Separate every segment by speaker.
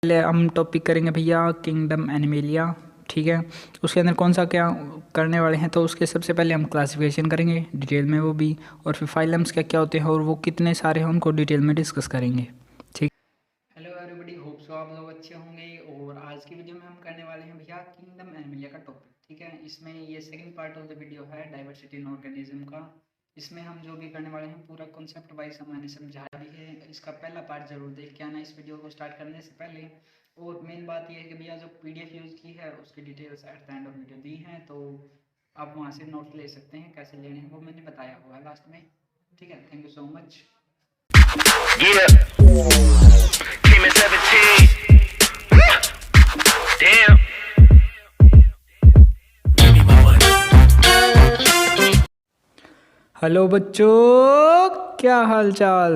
Speaker 1: पहले हम टॉपिक करेंगे भैया किंगडम एनिमेलिया। ठीक है, उसके अंदर कौन सा क्या करने वाले हैं, तो उसके सबसे पहले हम क्लासिफिकेशन करेंगे डिटेल में वो भी, और फिर फाइलम्स क्या क्या होते हैं और वो कितने सारे हैं उनको डिटेल में डिस्कस करेंगे। ठीक, हेलो एवरीबॉडी, होप सो आप लोग अच्छे होंगे। और आज की वीडियो में हम करने वाले हैं भैया किंगडम एनिमेलिया का टॉपिक। ठीक है, इसमें ये second part of the video है डाइवर्सिटी इन ऑर्गेनिज्म का। इसमें हम जो भी करने वाले हैं पूरा कॉन्सेप्ट वाइज हमने समझा भी है। इसका पहला पार्ट जरूर देख के आना इस वीडियो को स्टार्ट करने से पहले। और मेन बात यह है कि भैया जो पीडीएफ यूज़ की है उसकी details at the end of video दी हैं, तो आप वहाँ से नोट ले सकते हैं। कैसे लेने हैं वो मैंने बताया हुआ है लास्ट में। ठीक है, thank you so much.
Speaker 2: Yeah, team at 17. Damn.
Speaker 1: Hello बच्चों, क्या हाल चाल।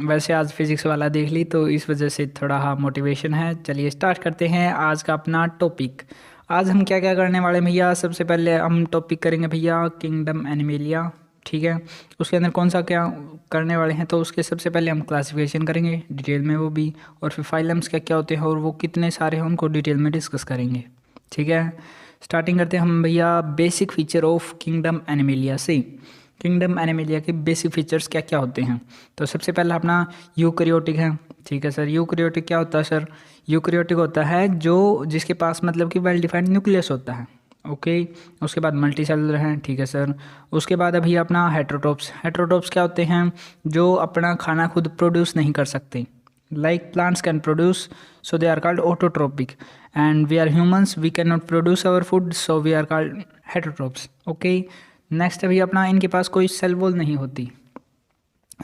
Speaker 1: वैसे आज फिज़िक्स वाला देख ली तो इस वजह से थोड़ा हाँ मोटिवेशन है। चलिए स्टार्ट करते हैं आज का अपना टॉपिक। आज हम क्या क्या करने वाले हैं भैया, सबसे पहले हम टॉपिक करेंगे भैया किंगडम एनिमेलिया। ठीक है, उसके अंदर कौन सा क्या करने वाले हैं, तो उसके सबसे पहले हम क्लासिफिकेशन करेंगे डिटेल में वो भी, और फिर फाइलम्स क्या क्या होते हैं और वो कितने सारे हैं उनको डिटेल में डिस्कस करेंगे। ठीक है, स्टार्टिंग करते हैं हम भैया basic feature of kingdom animalia से। किंगडम एनिमेलिया के बेसिक फीचर्स क्या क्या होते हैं, तो सबसे पहला अपना यूकैरियोटिक है। ठीक है सर, यूकैरियोटिक क्या होता है सर? यूकैरियोटिक होता है जो जिसके पास मतलब कि वेल डिफाइंड न्यूक्लियस होता है। ओके, उसके बाद मल्टी सेलुलर हैं। ठीक है सर, उसके बाद अभी अपना हेट्रोटॉप्स। हेट्रोटॉप्स क्या होते हैं? जो अपना खाना खुद प्रोड्यूस नहीं कर सकते। Like plants can produce, so they are called autotrophic, and we are humans, we can not produce our food, so we are called heterotrophs. Okay, next अभी अपना इनके पास कोई सेल वॉल नहीं होती।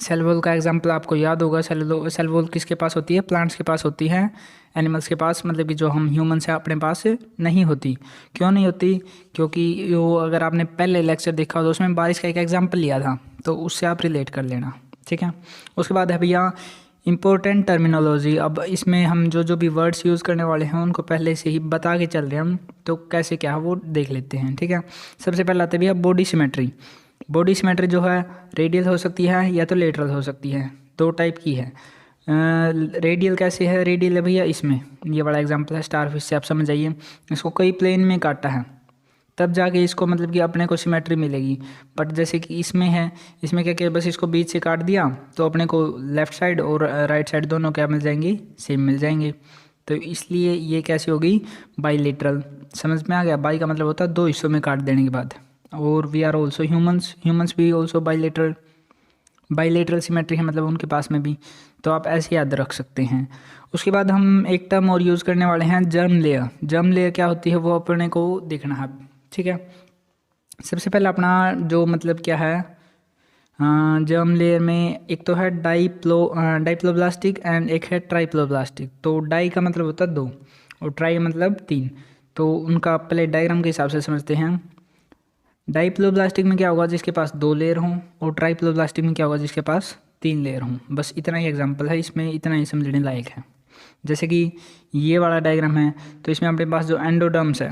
Speaker 1: सेल वॉल का एग्जांपल आपको याद होगा। सेल वॉल किसके पास होती है? प्लांट्स के पास होती है। एनिमल्स के पास, मतलब कि जो हम ह्यूमंस हैं अपने पास नहीं होती। क्यों नहीं होती? क्योंकि वो अगर आपने पहले लेक्चर देखा हो तो उसमें बारिश का एक एग्जाम्पल लिया था, तो उससे आप रिलेट कर लेना। ठीक है, उसके बाद है भैया इम्पोर्टेंट टर्मिनोलॉजी। अब इसमें हम जो जो भी वर्ड्स यूज़ करने वाले हैं उनको पहले से ही बता के चल रहे हैं हम, तो कैसे क्या है वो देख लेते हैं। ठीक है, सबसे पहले आते भैया बॉडी सिमेट्री। बॉडी सिमेट्री जो है रेडियल हो सकती है या तो लेटरल हो सकती है, दो टाइप की है। रेडियल कैसे है? रेडियल है भैया इसमें, ये बड़ा एग्जांपल है स्टार फिश से, आप समझ जाइए। इसको कई प्लेन में काटा है तब जाके इसको मतलब कि अपने को सिमेट्री मिलेगी। बट जैसे कि इसमें है, इसमें क्या किया, बस इसको बीच से काट दिया तो अपने को लेफ़्ट साइड और राइट साइड दोनों क्या मिल जाएंगी? सेम मिल जाएंगे। तो इसलिए ये कैसी होगी? बाईलेटरल। समझ में आ गया? बाई का मतलब होता है दो हिस्सों में काट देने के बाद। और we are also humans, humans भी ऑल्सो बाईलेटरल। बाईलेटरल सिमेट्री है मतलब उनके पास में भी, तो आप ऐसे याद रख सकते हैं। उसके बाद हम एक टर्म और यूज़ करने वाले हैं, जर्म लेयर। जर्म लेयर क्या होती है वो अपने को देखना है। ठीक है, सबसे पहले अपना जो मतलब क्या है, जर्म लेयर में एक तो है डाइप्लोब्लास्टिक एंड एक है ट्राइप्लोब्लास्टिक। तो डाई का मतलब होता है दो और ट्राई मतलब तीन। तो उनका पहले डायग्राम के हिसाब से समझते हैं। डाइप्लोब्लास्टिक में क्या होगा? जिसके पास दो लेयर हों, और ट्राइप्लोब्लास्टिक में क्या होगा? जिसके पास तीन लेयर हों। बस इतना ही एग्जांपल है, इसमें इतना ही समझने लायक है। जैसे कि ये वाला डायग्राम है, तो इसमें अपने पास जो एंडोडर्म्स है,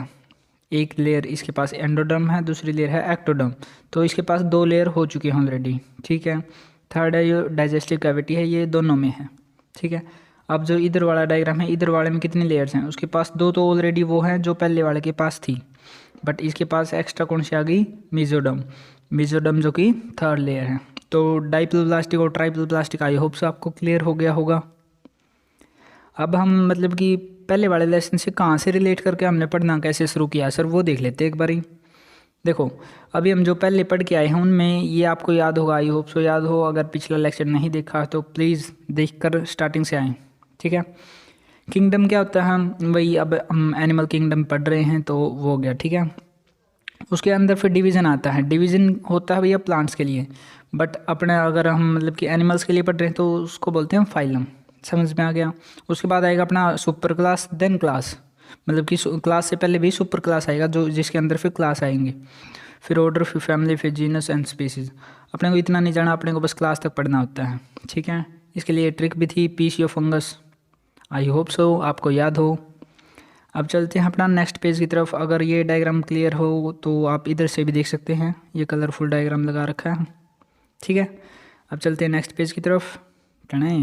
Speaker 1: एक लेयर इसके पास एंडोडर्म है, दूसरी लेयर है एक्टोडर्म। तो इसके पास दो लेयर हो चुके हैं ऑलरेडी। ठीक है, थर्ड है जो डाइजेस्टिव कैविटी है, ये दोनों में है। ठीक है, अब जो इधर वाला डायग्राम है, इधर वाले में कितनी लेयर्स हैं? उसके पास दो तो ऑलरेडी वो हैं जो पहले वाले के पास थी, बट इसके पास एक्स्ट्रा कौन सी आ गई? मेसोडर्म। मेसोडर्म जो कि थर्ड लेयर है। तो डाइप्लोब्लास्टिक और ट्राइप्लोब्लास्टिक आई होप से आपको क्लियर हो गया होगा। अब हम मतलब कि पहले वाले लेसन से कहाँ से रिलेट करके हमने पढ़ना कैसे शुरू किया सर, वो देख लेते एक बारी। देखो, अभी हम जो पहले पढ़ के आए हैं उनमें ये आपको याद होगा, आई होप सो याद हो। अगर पिछला लेक्चर नहीं देखा तो प्लीज़ देख कर स्टार्टिंग से आएँ। ठीक है, किंगडम क्या होता है? हम वही अब हम एनिमल किंगडम पढ़ रहे हैं तो वो हो गया। ठीक है, उसके अंदर फिर डिवीज़न आता है। डिवीज़न होता है भैया प्लांट्स के लिए, बट अपने अगर हम मतलब कि एनिमल्स के लिए पढ़ रहे हैं तो उसको बोलते हैं फाइलम। समझ में आ गया? उसके बाद आएगा अपना सुपर क्लास, देन क्लास। मतलब कि क्लास से पहले भी सुपर क्लास आएगा जो जिसके अंदर फिर क्लास आएंगे, फिर ऑर्डर, फिर फैमिली, फिर जीनस एंड स्पीसीज। अपने को इतना नहीं जाना, अपने को बस क्लास तक पढ़ना होता है। ठीक है, इसके लिए ट्रिक भी थी, पीसियो फंगस। आई होप सो आपको याद हो। अब चलते हैं अपना नेक्स्ट पेज की तरफ। अगर ये डायग्राम क्लियर हो तो आप इधर से भी देख सकते हैं, ये कलरफुल डायग्राम लगा रखा है। ठीक है, अब चलते हैं नेक्स्ट पेज की तरफ। टने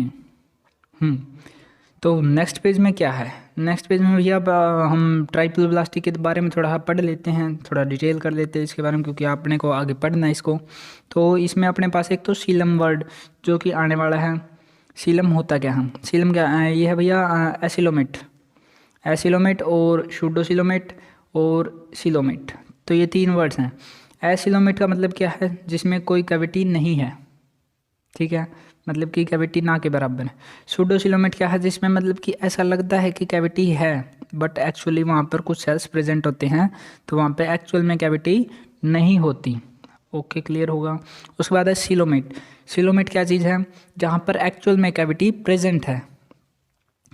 Speaker 1: तो नेक्स्ट पेज में क्या है, नेक्स्ट पेज में भैया अब हम ट्राइप्लोब्लास्टी के बारे में थोड़ा पढ़ लेते हैं, थोड़ा डिटेल कर लेते हैं इसके बारे में, क्योंकि आपने को आगे पढ़ना है इसको। तो इसमें अपने पास एक तो सीलम वर्ड जो कि आने वाला है। सीलम होता क्या है, सीलम क्या ये है भैया एसिलोमेट, एसिलोमेट और शूडोसिलोमेट और सिलोमेट, तो ये 3 वर्ड्स हैं। एसिलोमेट का मतलब क्या है, जिसमें कोई कैविटी नहीं है, ठीक है, मतलब कि कैविटी ना के बराबर है। सूडोसिलोमेट क्या है, जिसमें मतलब कि ऐसा लगता है कि कैविटी है बट एक्चुअली वहाँ पर कुछ सेल्स प्रेजेंट होते हैं, तो वहाँ पे एक्चुअल में कैविटी नहीं होती। ओके, क्लियर होगा। उसके बाद है सिलोमेट। सिलोमेट क्या चीज़ है, जहाँ पर एक्चुअल में कैविटी प्रेजेंट है,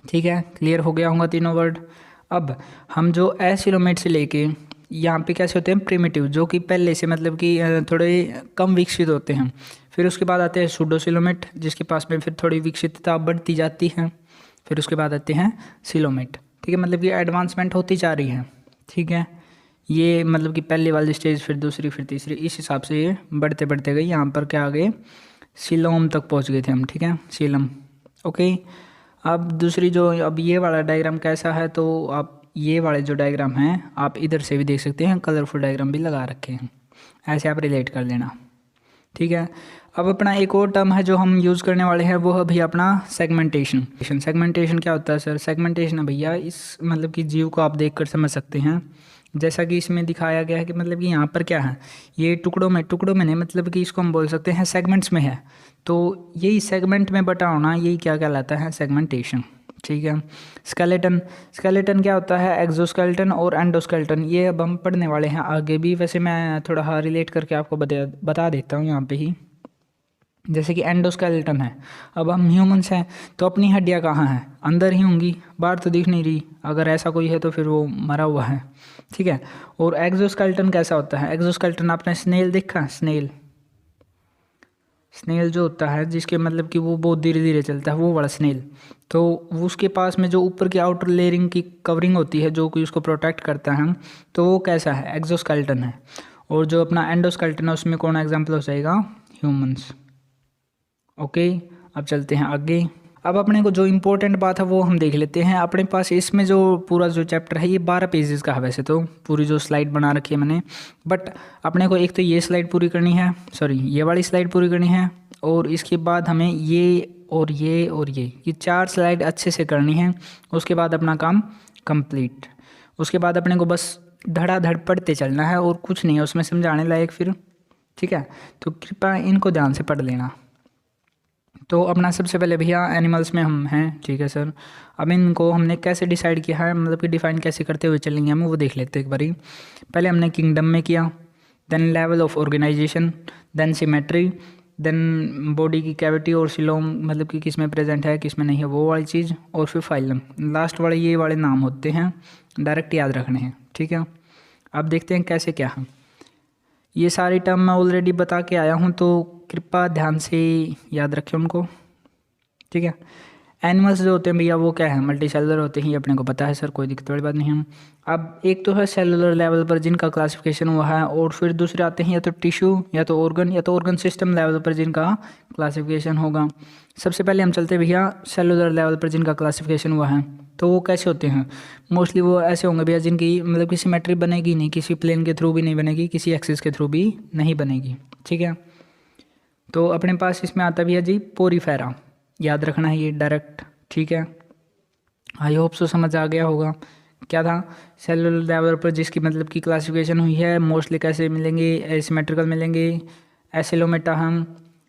Speaker 1: ठीक है, क्लियर हो गया होगा तीनों वर्ड। अब हम जो एसिलोमेट से लेके यहाँ पे कैसे होते हैं प्रिमिटिव, जो कि पहले से मतलब कि थोड़े कम विकसित होते हैं। फिर उसके बाद आते हैं सूडोसिलोमेट, जिसके पास में फिर थोड़ी विकसितता बढ़ती जाती है। फिर उसके बाद आते हैं सिलोमेट, ठीक है, मतलब कि एडवांसमेंट होती जा रही है, ठीक है। ये मतलब कि पहले वाली स्टेज, फिर दूसरी, फिर तीसरी, इस हिसाब से ये बढ़ते बढ़ते गई। यहाँ पर क्या आ गए, सिलोम तक पहुँच गए थे हम, ठीक है, सीलम। ओके, अब दूसरी जो, अब ये वाला डायग्राम कैसा है, तो आप ये वाले जो डायग्राम हैं आप इधर से भी देख सकते हैं, कलरफुल डायग्राम भी लगा रखे हैं, ऐसे आप रिलेट कर लेना, ठीक है। अब अपना एक और टर्म है जो हम यूज़ करने वाले हैं, वो है भैया अपना सेगमेंटेशन। सेगमेंटेशन क्या होता है सर, सेगमेंटेशन है भैया इस मतलब कि जीव को आप देख कर समझ सकते हैं, जैसा कि इसमें दिखाया गया है कि मतलब कि यहाँ पर क्या है, ये टुकड़ों में नहीं, मतलब कि इसको हम बोल सकते हैं सेगमेंट्स में है, तो यही सेगमेंट में बटा होना, यही क्या कहलाता है, सेगमेंटेशन, ठीक है। स्केलेटन, स्केलेटन क्या होता है, एक्सोस्केलेटन और एंडोस्केलेटन, ये अब हम पढ़ने वाले हैं आगे भी। वैसे मैं थोड़ा रिलेट करके आपको बता देता हूँ यहाँ पे ही। जैसे कि एंडोस्केलेटन है, अब हम ह्यूमंस हैं तो अपनी हड्डियाँ कहाँ हैं, अंदर ही होंगी, बाहर तो दिख नहीं रही, अगर ऐसा कोई है तो फिर वो मरा हुआ है, ठीक है। और एक्सोस्केलेटन कैसा होता है, एक्सोस्केलेटन आपने स्नेल देखा, स्नेल, स्नेल जो होता है जिसके मतलब कि वो बहुत धीरे धीरे चलता है, वो वाला स्नेल, तो वो उसके पास में जो ऊपर की आउटर लेयरिंग की कवरिंग होती है जो कि उसको प्रोटेक्ट करता है, तो वो कैसा है, एक्सोस्केलेटन है। और जो अपना एंडोस्केलेटन है उसमें कौन एग्जाम्पल हो जाएगा, ह्यूमंस। ओके, अब चलते हैं आगे। अब अपने को जो इम्पोर्टेंट बात है वो हम देख लेते हैं। अपने पास इसमें जो पूरा जो चैप्टर है ये 12 पेजेस का है, वैसे तो पूरी जो स्लाइड बना रखी है मैंने, बट अपने को एक तो ये स्लाइड पूरी करनी है, सॉरी ये वाली स्लाइड पूरी करनी है, और इसके बाद हमें ये और ये 4 स्लाइड अच्छे से करनी है। उसके बाद अपना काम कंप्लीट। उसके बाद अपने को बस धड़ाधड़ पढ़ते चलना है और कुछ नहीं है उसमें समझाने लायक फिर, ठीक है। तो कृपया इनको ध्यान से पढ़ लेना। तो अपना सबसे पहले भैया एनिमल्स में हम हैं, ठीक है सर। अब इनको हमने कैसे डिसाइड किया है, मतलब कि डिफाइन कैसे करते हुए चलेंगे हम, वो देख लेते हैं एक बारी। पहले हमने किंगडम में किया, then level of organization, then symmetry, then body की कैविटी और सिलोम मतलब कि किस में प्रेजेंट है किस में नहीं है वो वाली चीज़, और फिर फाइलम। लास्ट वाले ये वाले नाम होते हैं, डायरेक्ट याद रखने हैं, ठीक है। अब देखते हैं कैसे क्या है। ये सारी टर्म मैं ऑलरेडी बता के आया हूँ, तो कृपया ध्यान से याद रखें उनको, ठीक है। एनिमल्स जो होते हैं भैया वो क्या है, मल्टी सेलुलर होते हैं, ये अपने को पता है सर, कोई दिक्कत वाली बात नहीं है। अब एक तो है सेलुलर लेवल पर जिनका क्लासिफिकेशन हुआ है, और फिर दूसरे आते हैं या तो टिश्यू या तो ऑर्गन सिस्टम लेवल पर जिनका क्लासिफिकेशन होगा। सबसे पहले हम चलते हैं भैया सेलुलर लेवल पर जिनका क्लासिफिकेशन हुआ है, तो वो कैसे होते हैं, मोस्टली वो ऐसे होंगे भैया जिनकी मतलब कि सिमेट्री बनेगी नहीं, किसी प्लेन के थ्रू भी नहीं बनेगी, किसी एक्सिस के थ्रू भी नहीं बनेगी, ठीक है। तो अपने पास इसमें आता भैया जी पोरीफेरा, याद रखना है ये डायरेक्ट, ठीक है। आई होप सो समझ आ गया होगा क्या था। सेलुलर लेवल पर जिसकी मतलब की क्लासिफिकेशन हुई है, मोस्टली कैसे मिलेंगे, एसिमेट्रिकल मिलेंगे। एसिलोमेटा, हम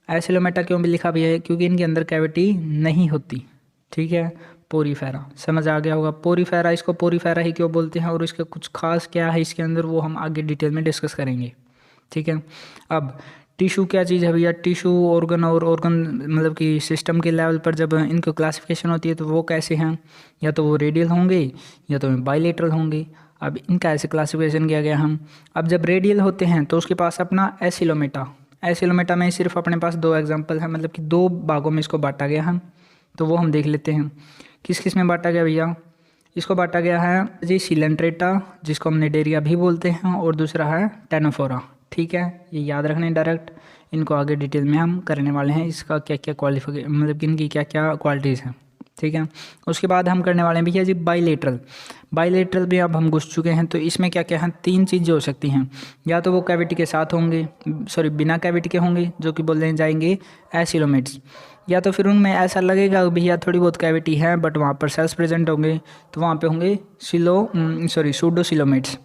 Speaker 1: एसिलोमेटा क्यों भी लिखा भी है, क्योंकि इनके अंदर कैविटी नहीं होती, ठीक है। पोरीफेरा समझ आ गया होगा, पोरीफेरा, इसको पोरीफेरा ही क्यों बोलते हैं और इसका कुछ खास क्या है इसके अंदर, वो हम आगे डिटेल में डिस्कस करेंगे, ठीक है। अब टिश्यू क्या चीज़ है भैया, टिश्यू ऑर्गन और ऑर्गन मतलब कि सिस्टम के लेवल पर जब इनकी क्लासिफिकेशन होती है तो वो कैसे हैं, या तो वो रेडियल होंगे या तो बाइलेटरल होंगे। अब इनका ऐसे क्लासिफिकेशन किया गया हम। अब जब रेडियल होते हैं तो उसके पास अपना एसिलोमेटा, एसिलोमेटा में सिर्फ अपने पास 2 एग्जाम्पल है, मतलब कि 2 भागों में इसको बांटा गया है, तो वो हम देख लेते हैं। किस किस में बांटा गया भैया, इसको बांटा गया है जी सिलेंट्रेटा, जिसको हम निडेरिया भी बोलते हैं, और दूसरा है टेनोफोरा, ठीक है। ये याद रखने डायरेक्ट, इनको आगे डिटेल में हम करने वाले हैं, इसका क्या क्या क्वालिफिकेशन मतलब कि इनकी क्या क्या क्वालिटीज़ हैं, ठीक है। उसके बाद हम करने वाले हैं भैया जी बाईलेटरल। बाईलेटरल भी अब हम घुस चुके हैं, तो इसमें क्या क्या है, 3 चीज़ें हो सकती हैं। या तो वो कैविटी के साथ होंगे, सॉरी बिना कैविटी के होंगे, जो कि बोलने जाएंगे एसिलोमेट्स। या तो फिर उनमें ऐसा लगेगा भैया थोड़ी बहुत कैविटी है बट वहाँ पर सेल्स प्रेजेंट होंगे, तो वहाँ पे होंगे सूडोसिलोमेट्स।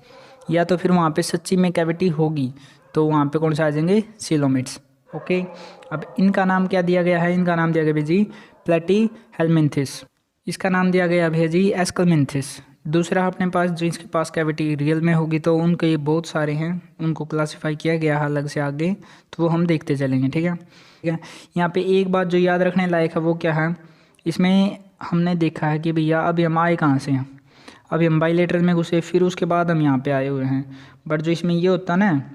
Speaker 1: या तो फिर वहाँ पे सच्ची में कैविटी होगी, तो वहाँ पे कौन सा आ जाएंगे, सिलोमेट्स। ओके। अब इनका नाम क्या दिया गया है, इनका नाम दिया गया भैया जी प्लेटी हेलमिंथिस। इसका नाम दिया गया भैया जी एस्कलमिंथिस। दूसरा अपने पास जिसके पास कैविटी रियल में होगी, तो उनके बहुत सारे हैं, उनको क्लासिफाई किया गया है अलग से आगे, तो वो हम देखते चलेंगे। ठीक है, ठीक है। यहाँ पे एक बात जो याद रखने लायक है वो क्या है, इसमें हमने देखा है कि भैया अभी हम आए कहाँ से हैं, अभी हम बाईलेटरल में घुसे, फिर उसके बाद हम यहाँ पे आए हुए हैं। बट जो इसमें ये होता है ना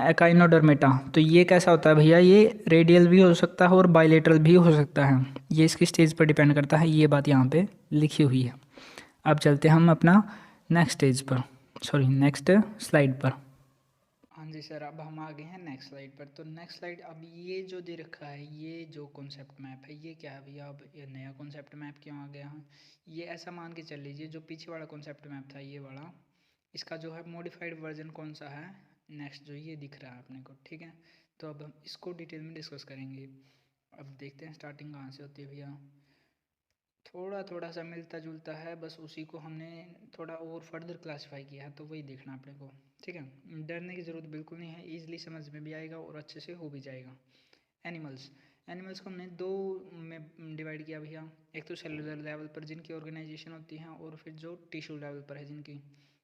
Speaker 1: एकाइनोडर्मेटा, तो ये कैसा होता है भैया, ये रेडियल भी हो सकता है और बाईलेटरल भी हो सकता है, ये इसकी स्टेज पर डिपेंड करता है, ये बात यहाँ पे लिखी हुई है। अब चलते हैं हम अपना नेक्स्ट स्टेज पर, सॉरी नेक्स्ट स्लाइड पर। हाँ जी सर, अब हम आ गए हैं नेक्स्ट स्लाइड पर। तो नेक्स्ट स्लाइड, अब ये जो दे रखा है, ये जो कॉन्सेप्ट मैप है, ये क्या है भैया, अब ये नया कॉन्सेप्ट मैप क्यों आ गया है, ये ऐसा मान के चल लीजिए जो पीछे वाला कॉन्सेप्ट मैप था ये वाला, इसका जो है मॉडिफाइड वर्जन कौन सा है, नेक्स्ट जो ये दिख रहा है अपने को। ठीक है, तो अब हम इसको डिटेल में डिस्कस करेंगे। अब देखते हैं स्टार्टिंग कहाँ से होती है भैया, थोड़ा थोड़ा सा मिलता जुलता है, बस उसी को हमने थोड़ा और फर्दर क्लासीफाई किया है, तो वही देखना अपने को। ठीक है, डरने की ज़रूरत बिल्कुल नहीं है, ईजिली समझ में भी आएगा और अच्छे से हो भी जाएगा। एनिमल्स, एनिमल्स को हमने 2 में डिवाइड किया भैया, एक तो सेलुलर लेवल पर जिनकी ऑर्गेनाइजेशन होती है, और फिर जो टिश्यू लेवल पर है जिनकी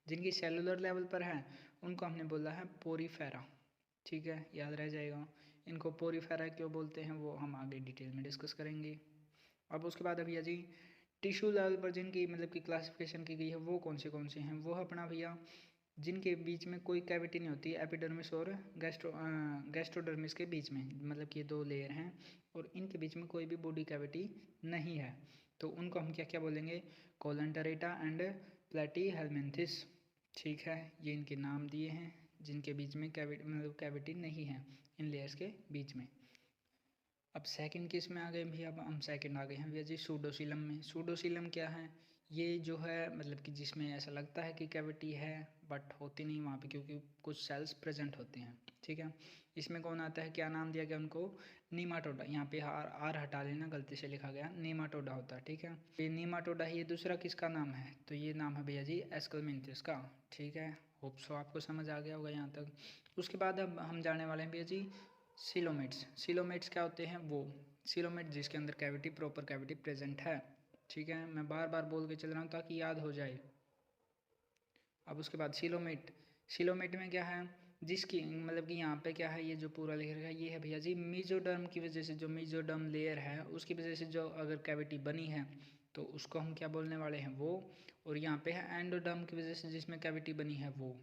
Speaker 1: जिनकी सेलुलर लेवल पर है उनको हमने बोला है पोरीफेरा। ठीक है, याद रह जाएगा। इनको पोरीफेरा क्यों बोलते हैं वो हम आगे डिटेल में डिस्कस करेंगे। अब उसके बाद भैया जी टिश्यू लेवल पर जिनकी मतलब कि क्लासिफिकेशन की गई है वो कौन से हैं, वो अपना भैया जिनके बीच में कोई कैविटी नहीं होती, एपिडर्मिस और गैस्ट्रोडर्मिस के बीच में, मतलब कि ये 2 लेयर हैं और इनके बीच में कोई भी बॉडी कैविटी नहीं है, तो उनको हम क्या क्या बोलेंगे, कोलेंटरेटा एंड प्लेटी हेलमिंथिस। ठीक है, ये इनके नाम दिए हैं जिनके बीच में कैविटी मतलब कैविटी नहीं है इन लेयर्स के बीच में। अब सेकंड केस में आ गए भैया, अब हम सेकंड आ गए हैं भैया जी सूडोसीलम में। सूडोसीलम क्या है, ये जो है मतलब कि जिसमें ऐसा लगता है कि कैविटी है बट होती नहीं वहाँ पे, क्योंकि कुछ सेल्स प्रेजेंट होते हैं। ठीक है, इसमें कौन आता है, क्या नाम दिया गया उनको, नीमाटोडा। यहाँ पे आर हटा लेना, गलती से लिखा गया, नीमाटोडा होता है। ठीक है, ये नीमाटोडा ही, ये दूसरा किसका नाम है, तो ये नाम है भैया जी एस्कलमिंथिस का। ठीक है, होप सो आपको समझ आ गया होगा यहाँ तक। उसके बाद अब हम जाने वाले हैं भैया जी सिलोमेट्स। सिलोमेट्स क्या होते हैं, वो सिलोमेट जिसके अंदर कैविटी, प्रॉपर कैविटी प्रेजेंट है। ठीक है, मैं बार बार बोल के चल रहा हूँ ताकि याद हो जाए। अब उसके बाद सिलोमेट, सिलोमेट में क्या है, जिसकी मतलब कि यहाँ पे क्या है, ये जो पूरा लिख रखा है ये है भैया जी मीजोडर्म की वजह से, जो मीजोडर्म लेयर है उसकी वजह से जो अगर कैविटी बनी है तो उसको हम क्या बोलने वाले हैं, वो। और यहाँ पे है एंडोडर्म की वजह से जिसमें कैविटी बनी है वो।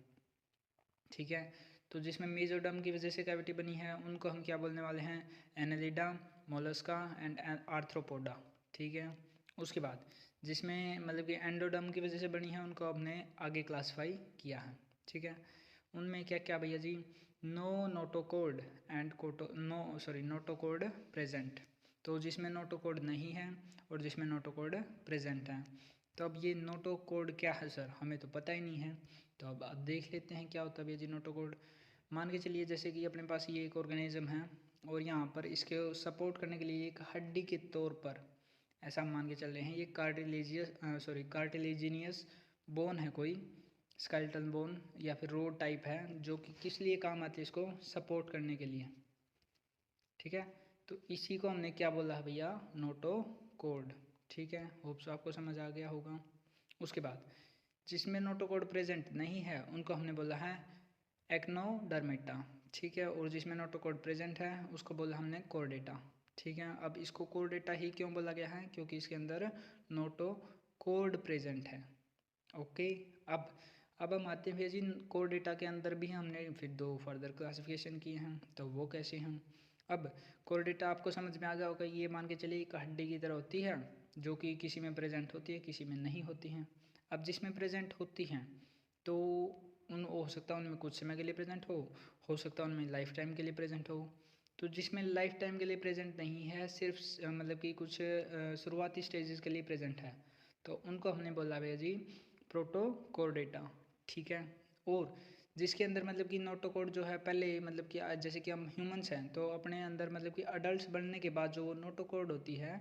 Speaker 1: ठीक है, तो जिसमें मेसोडर्म की वजह से कैविटी बनी है उनको हम क्या बोलने वाले हैं, एनेलिडा, मोलस्का एंड आर्थ्रोपोडा। ठीक है, उसके बाद जिसमें मतलब कि एंडोडर्म की वजह से बनी है उनको हमने आगे क्लासिफाई किया है। ठीक है, उनमें क्या क्या भैया जी, no notochord and notochord present, तो जिसमें नोटोकोड नहीं है और जिसमें नोटोकोड प्रेजेंट है। तो अब ये नोटोकोड क्या है सर, हमें तो पता ही नहीं है, तो अब देख लेते हैं क्या होता है भैया जी नोटोकोड। मान के चलिए जैसे कि अपने पास ये एक ऑर्गेनिज्म है और यहाँ पर इसके सपोर्ट करने के लिए एक हड्डी के तौर पर ऐसा मान के चल रहे हैं, ये कार्टिलेजिनियस बोन है कोई, स्केलेटल बोन या फिर रोड टाइप है, जो कि किस लिए काम आती है, इसको सपोर्ट करने के लिए। ठीक है, तो इसी को हमने क्या बोला है भैया, नोटोकोड। ठीक है, होप सो आपको समझ आ गया होगा। उसके बाद जिसमें नोटोकोड प्रेजेंट नहीं है उनको हमने बोला है एक्नोडर्मेटा। ठीक है, और जिसमें नोटोकोड प्रेजेंट है उसको बोला हमने कोर्डेटा। ठीक है, अब इसको कोर्डेटा ही क्यों बोला गया है, क्योंकि इसके अंदर नोटोकोड प्रेजेंट है। ओके, अब हम आते हैं भैया जी कोर्डेटा के अंदर भी हमने फिर 2 फर्दर क्लासिफिकेशन किए हैं, तो वो कैसे हैं। अब कोर्डेटा आपको समझ में आ गया होगा, ये मान के चलिए एक हड्डी की तरह होती है जो कि किसी में प्रेजेंट होती है किसी में नहीं होती हैं। अब जिसमें प्रेजेंट होती हैं तो उन हो सकता है उनमें कुछ समय के लिए प्रेजेंट हो सकता है उनमें लाइफ टाइम के लिए प्रेजेंट हो। तो जिसमें लाइफ टाइम के लिए प्रेजेंट नहीं है, सिर्फ मतलब कि कुछ शुरुआती स्टेजेस के लिए प्रेजेंट है, तो उनको हमने बोला भैया जी प्रोटोकोर्डेटा। ठीक है। और जिसके अंदर मतलब कि नोटोकोड जो है पहले मतलब कि जैसे कि हम ह्यूमंस हैं तो अपने अंदर मतलब कि अडल्ट बनने के बाद जो नोटोकोड होती है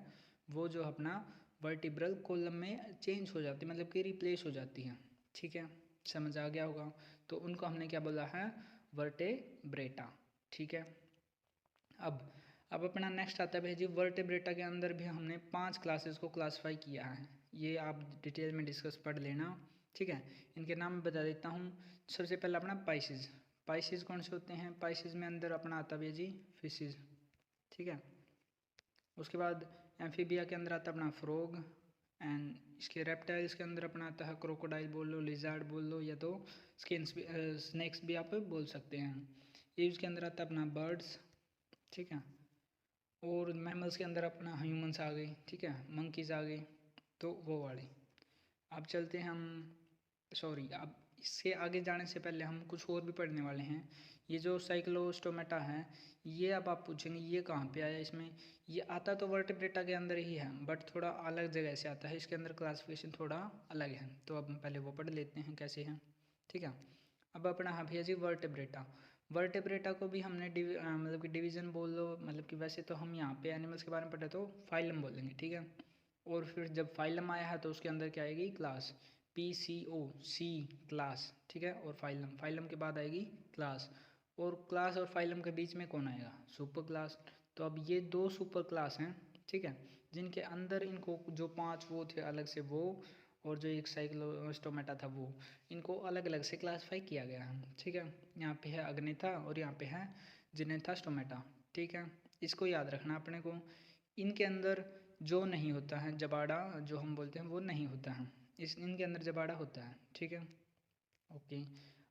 Speaker 1: वो जो अपना वर्टिब्रल कॉलम में चेंज हो जाती है, मतलब कि रिप्लेस हो जाती है। ठीक है, समझ आ गया होगा। तो उनको हमने क्या बोला है, वर्टेब्रेटा। ठीक है। अब अपना नेक्स्ट आता है भैया जी वर्टेब्रेटा के अंदर भी हमने 5 क्लासेस को क्लासीफाई किया है, ये आप डिटेल में डिस्कस पढ़ लेना। ठीक है, इनके नाम मैं बता देता हूँ। सबसे पहला अपना पाइसिस। पाइसिस कौन से होते हैं, पाइसिस में अंदर अपना आता है भैया जी फिशिज। ठीक है। उसके बाद एम्फीबिया के अंदर आता है अपना फ्रॉग, एंड इसके रेप्टाइल्स के अंदर अपना आता है क्रोकोडाइल बोल लो, लिजार्ड बोल लो, या तो स्नेक्स भी आप बोल सकते हैं। एव्स के अंदर आता है अपना बर्ड्स। ठीक है। और मैमल्स के अंदर अपना ह्यूमंस आ गए। ठीक है, मंकीज आ गए, तो वो वाले। अब चलते हैं हम, सॉरी, अब इससे आगे जाने से पहले हम कुछ और भी पढ़ने वाले हैं। ये जो साइक्लोस्टोमेटा है, ये अब आप पूछेंगे ये कहाँ पे आया इसमें। ये आता तो वर्टेब्रेटा के अंदर ही है, बट थोड़ा अलग जगह से आता है, इसके अंदर क्लासिफिकेशन थोड़ा अलग है। तो अब हम पहले वो पढ़ लेते हैं कैसे हैं। ठीक है। अब अपना हाँ भैया जी वर्टेब्रेटा। वर्टेब्रेटा को भी हमने मतलब कि डिवीज़न बोल लो, मतलब कि वैसे तो हम यहाँ पे एनिमल्स के बारे में पढ़े तो फाइलम बोलेंगे। ठीक है। और फिर जब फाइलम आया है तो उसके अंदर क्या आएगी, क्लास, PCO, सी क्लास। ठीक है। और फाइलम, फाइलम के बाद आएगी क्लास, और क्लास और फाइलम के बीच में कौन आएगा, सुपर क्लास। तो अब ये 2 सुपर क्लास हैं। ठीक है, जिनके अंदर इनको जो 5 वो थे अलग से वो, और जो एक साइक्लोस्टोमेटा था वो, इनको अलग अलग से क्लासीफाई किया गया है। ठीक है, यहाँ पे है अग्नेथा और यहाँ पे है जिनेथा स्टोमेटा। ठीक है, इसको याद रखना अपने को। इनके अंदर जो नहीं होता है जबाड़ा, जो हम बोलते हैं वो नहीं होता है, इनके अंदर जबाड़ा होता है। ठीक है, ओके।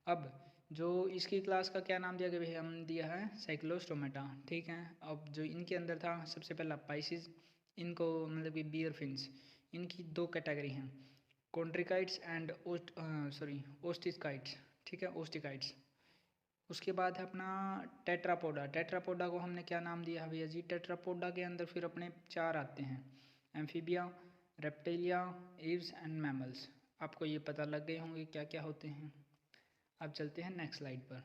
Speaker 1: अब जो इसकी क्लास का क्या नाम दिया गया भैया, हम दिया है साइक्लोस्टोमेटा। ठीक है। अब जो इनके अंदर था सबसे पहला पाइसिस, इनको मतलब कि बियर फिन्स, इनकी 2 कैटेगरी हैं, कॉन्ट्रिकाइट्स एंड ओस्टिकाइट्स। ठीक है, ओस्टिकाइट्स। उसके बाद है अपना टेट्रापोडा। टेट्रापोडा को हमने क्या नाम दिया है भैया जी, टेट्रापोडा के अंदर फिर अपने 4 आते हैं, amphibia, Reptilia, Aves and mammals. आपको ये पता लग गए होंगे क्या क्या होते हैं। अब चलते हैं नेक्स्ट स्लाइड पर।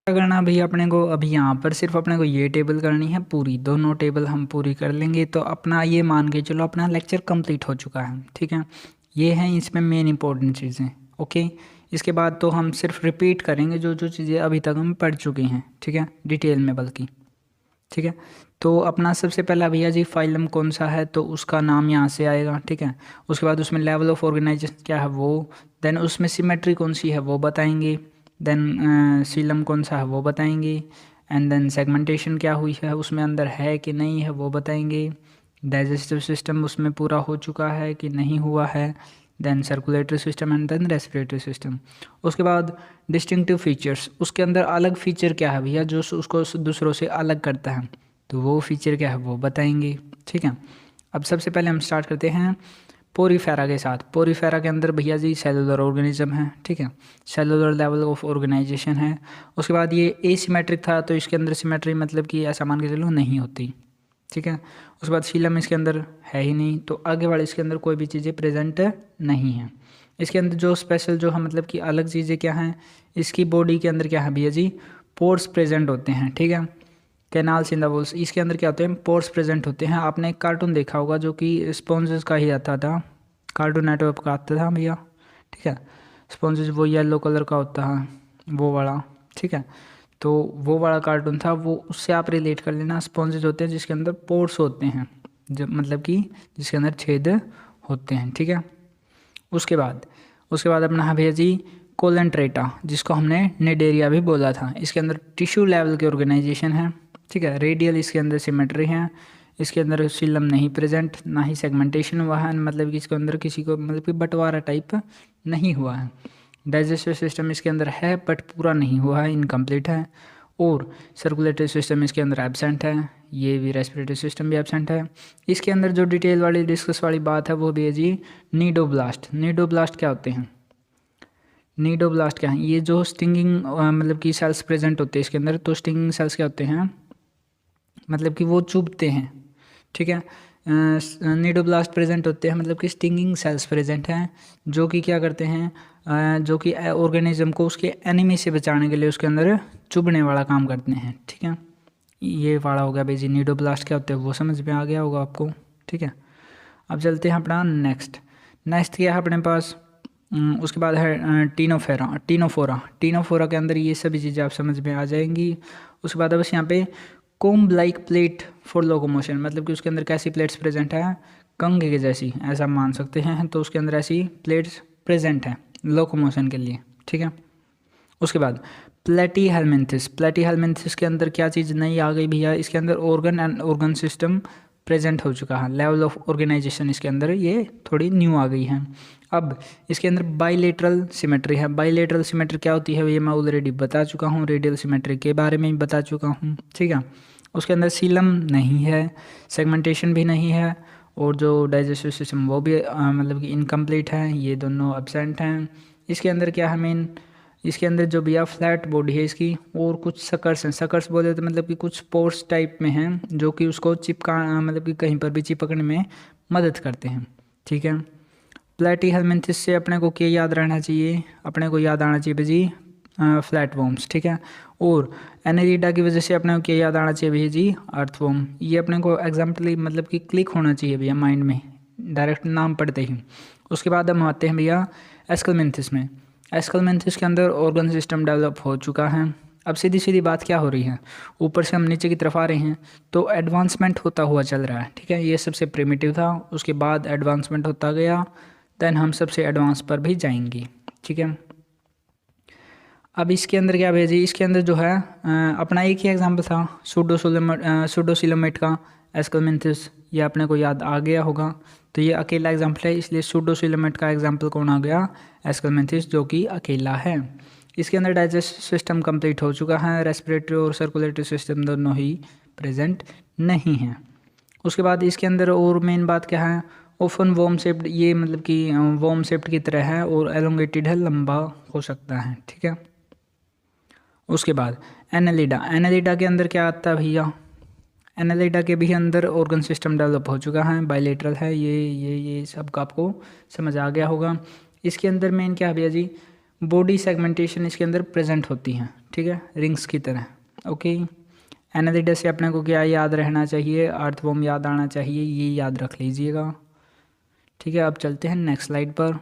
Speaker 1: क्या करना भैया अपने को, अभी यहाँ पर सिर्फ अपने को ये टेबल करनी है पूरी, दोनों टेबल हम पूरी कर लेंगे तो अपना ये मान के चलो अपना लेक्चर कंप्लीट हो चुका है। ठीक है, ये हैं इसमें मेन इंपॉर्टेंट चीज़ें। ओके, इसके बाद तो हम सिर्फ रिपीट करेंगे जो जो चीज़ें अभी तक हम पढ़ चुके हैं। ठीक है, डिटेल में बल्कि। ठीक है, तो अपना सबसे पहला भैया जी फाइलम कौन सा है, तो उसका नाम यहाँ से आएगा। ठीक है, उसके बाद उसमें लेवल ऑफ ऑर्गेनाइजेशन क्या है वो, देन उसमें सिमेट्री कौन सी है वो बताएंगे, देन सीलम कौन सा है वो बताएंगे, एंड देन सेगमेंटेशन क्या हुई है उसमें अंदर है कि नहीं है वो बताएंगे, डाइजेस्टिव सिस्टम उसमें पूरा हो चुका है कि नहीं हुआ है, then circulatory system and then respiratory system. उसके बाद डिस्टिंक्टिव फीचर्स, उसके अंदर अलग फीचर क्या है भैया जो उसको दूसरों से अलग करता है, तो वो फीचर क्या है वो बताएंगे। ठीक है, अब सबसे पहले हम स्टार्ट करते हैं पोरीफेरा के साथ। पोरीफेरा के अंदर भैया जी सेलुलर ऑर्गेनिज्म है। ठीक है, सेलुलर लेवल ऑफ ऑर्गेनाइजेशन है। उसके बाद ये एसिमेट्रिक था तो इसके अंदर सिमेट्री मतलब कि ऐसा मान के चलो नहीं होती। ठीक है, उसके बाद सीलम इसके अंदर है ही नहीं, तो आगे वाले इसके अंदर कोई भी चीज़ें प्रेजेंट नहीं है। इसके अंदर जो स्पेशल जो है मतलब कि अलग चीज़ें क्या हैं, इसकी बॉडी के अंदर क्या है भैया जी, पोर्स प्रेजेंट होते हैं। ठीक है, कैनाल्स इन द वॉल्स, इसके अंदर क्या होते हैं, पोर्स प्रेजेंट होते हैं। आपने एक कार्टून देखा होगा जो कि स्पॉन्जेस का ही आता था, कार्टून नेटवर्क का आता था भैया। ठीक है, स्पॉन्जेस वो येलो कलर का होता है वो वाला। ठीक है, तो वो वाला कार्टून था, वो उससे आप रिलेट कर लेना। स्पॉन्जेस होते हैं जिसके अंदर पोर्स होते हैं, जब मतलब कि जिसके अंदर छेद होते हैं। ठीक है, उसके बाद अपना है भैया जी कोलेंट्रेटा, जिसको हमने निडेरिया भी बोला था। इसके अंदर टिश्यू लेवल के ऑर्गेनाइजेशन है। ठीक है, रेडियल इसके अंदर सिमेट्री है, इसके अंदर सीलम नहीं प्रेजेंट, ना ही सेगमेंटेशन हुआ है, मतलब कि इसके अंदर किसी को मतलब कि बंटवारा टाइप नहीं हुआ है। डाइजेस्टिव सिस्टम इसके अंदर है बट पूरा नहीं हुआ है, इनकम्प्लीट है। और सर्कुलेटरी सिस्टम इसके अंदर एब्सेंट है, ये भी रेस्पिरेटरी सिस्टम भी एब्सेंट है। इसके अंदर जो डिटेल वाली डिस्कस वाली बात है वो भी है जी नीडोब्लास्ट। नीडोब्लास्ट क्या होते हैं, ये जो स्टिंगिंग मतलब कि सेल्स प्रेजेंट होते हैं इसके अंदर, तो स्टिंगिंग सेल्स क्या होते हैं, मतलब कि वो चुभते हैं, ठीक है। नीडोब्लास्ट प्रेजेंट होते हैं, मतलब कि स्टिंगिंग सेल्स प्रेजेंट हैं, जो कि क्या करते हैं, जो कि ऑर्गेनिज्म को उसके एनिमी से बचाने के लिए उसके अंदर चुभने वाला काम करते हैं, ठीक है। ये वाला हो गया भाई जी, नीडोब्लास्ट क्या होते हैं वो समझ में आ गया होगा आपको, ठीक है। अब चलते हैं अपना नेक्स्ट क्या है अपने पास, उसके बाद है टीनोफोरा के अंदर ये सभी चीज़ें आप समझ में आ जाएंगी। उसके बाद बस यहाँ पे comb like plate for locomotion, मतलब कि उसके अंदर कैसी प्लेट्स प्रेजेंट है, कंघे के जैसी, ऐसा मान सकते हैं। तो उसके अंदर ऐसी प्लेट्स प्रेजेंट हैं लोकोमोशन के लिए, ठीक है। उसके बाद प्लेटी हेलमिंथिस के अंदर क्या चीज़ नई आ गई भैया, इसके अंदर organ and organ system present हो चुका है, लेवल ऑफ ऑर्गेनाइजेशन इसके अंदर ये थोड़ी न्यू आ गई है। अब इसके अंदर बाइलेटरल सिमेट्री है। बाइलेटरल सिमेट्री क्या होती है ये मैं ऑलरेडी बता चुका हूँ, रेडियल सिमेट्री के बारे में भी बता चुका हूँ, ठीक है। उसके अंदर सीलम नहीं है, सेगमेंटेशन भी नहीं है, और जो डाइजेस्टिव सिस्टम वो भी मतलब कि इनकम्प्लीट है, ये दोनों एब्सेंट हैं। इसके अंदर क्या है मेन, इसके अंदर जो भैया फ्लैट बॉडी है इसकी, और कुछ सकर्स हैं, सकर्स बोले तो मतलब कि कुछ पोर्स टाइप में हैं जो कि उसको चिपका मतलब कि कहीं पर भी चिपकने में मदद करते हैं, ठीक है। प्लेटी हेलमिंथिस से अपने को क्या याद रहना चाहिए, अपने को याद आना चाहिए भाई जी फ्लैट वॉर्म्स, ठीक है। और एनेलिडा की वजह से अपने को क्या याद आना चाहिए भैया जी, अर्थवॉर्म। ये अपने को एग्जाम्पली मतलब कि क्लिक होना चाहिए भैया माइंड में डायरेक्ट नाम पढ़ते ही। उसके बाद हम आते हैं भैया एस्कलमेंथिस में। एस्कलमेंथिस के अंदर ऑर्गन सिस्टम डेवलप हो चुका है। अब सीधी सीधी बात क्या हो रही है, ऊपर से हम नीचे की तरफ आ रहे हैं तो एडवांसमेंट होता हुआ चल रहा है, ठीक है। ये सबसे प्रिमिटिव था, उसके बाद एडवांसमेंट होता गया, देन हम सबसे एडवांस पर भी जाएंगे, ठीक है। अब इसके अंदर क्या भेजी, इसके अंदर जो है अपना एक ही एग्जांपल था सूडोसिलोमेट का एस्कलमेंथिस, ये अपने को याद आ गया होगा। तो ये अकेला एग्जांपल है, इसलिए सूडोसिलोमेट का एग्जांपल कौन आ गया, एस्कलमेंथिस, जो कि अकेला है। इसके अंदर डाइजेस्टिव सिस्टम कंप्लीट हो चुका है, रेस्पिरेटरी और सर्कुलेटरी सिस्टम दोनों ही प्रेजेंट नहीं हैं। उसके बाद इसके अंदर और मेन बात क्या है, ओफन वॉर्म शेप्ड, ये मतलब कि वॉर्म शेप्ड की तरह है और एलोंगेटेड है, लंबा हो सकता है, ठीक है। उसके बाद एनालिडा के अंदर क्या आता है भैया, एनालिडा के भी अंदर ऑर्गन सिस्टम डेवलप हो चुका है, बायलेटरल है, ये सब का आपको समझ आ गया होगा। इसके अंदर मेन क्या है भैया जी, बॉडी सेगमेंटेशन इसके अंदर प्रेजेंट होती हैं, ठीक है, रिंग्स की तरह, ओके। एनालिडा से अपने को क्या याद रहना चाहिए, अर्थवॉर्म याद आना चाहिए, ये याद रख लीजिएगा, ठीक है। अब चलते हैं नेक्स्ट स्लाइड पर।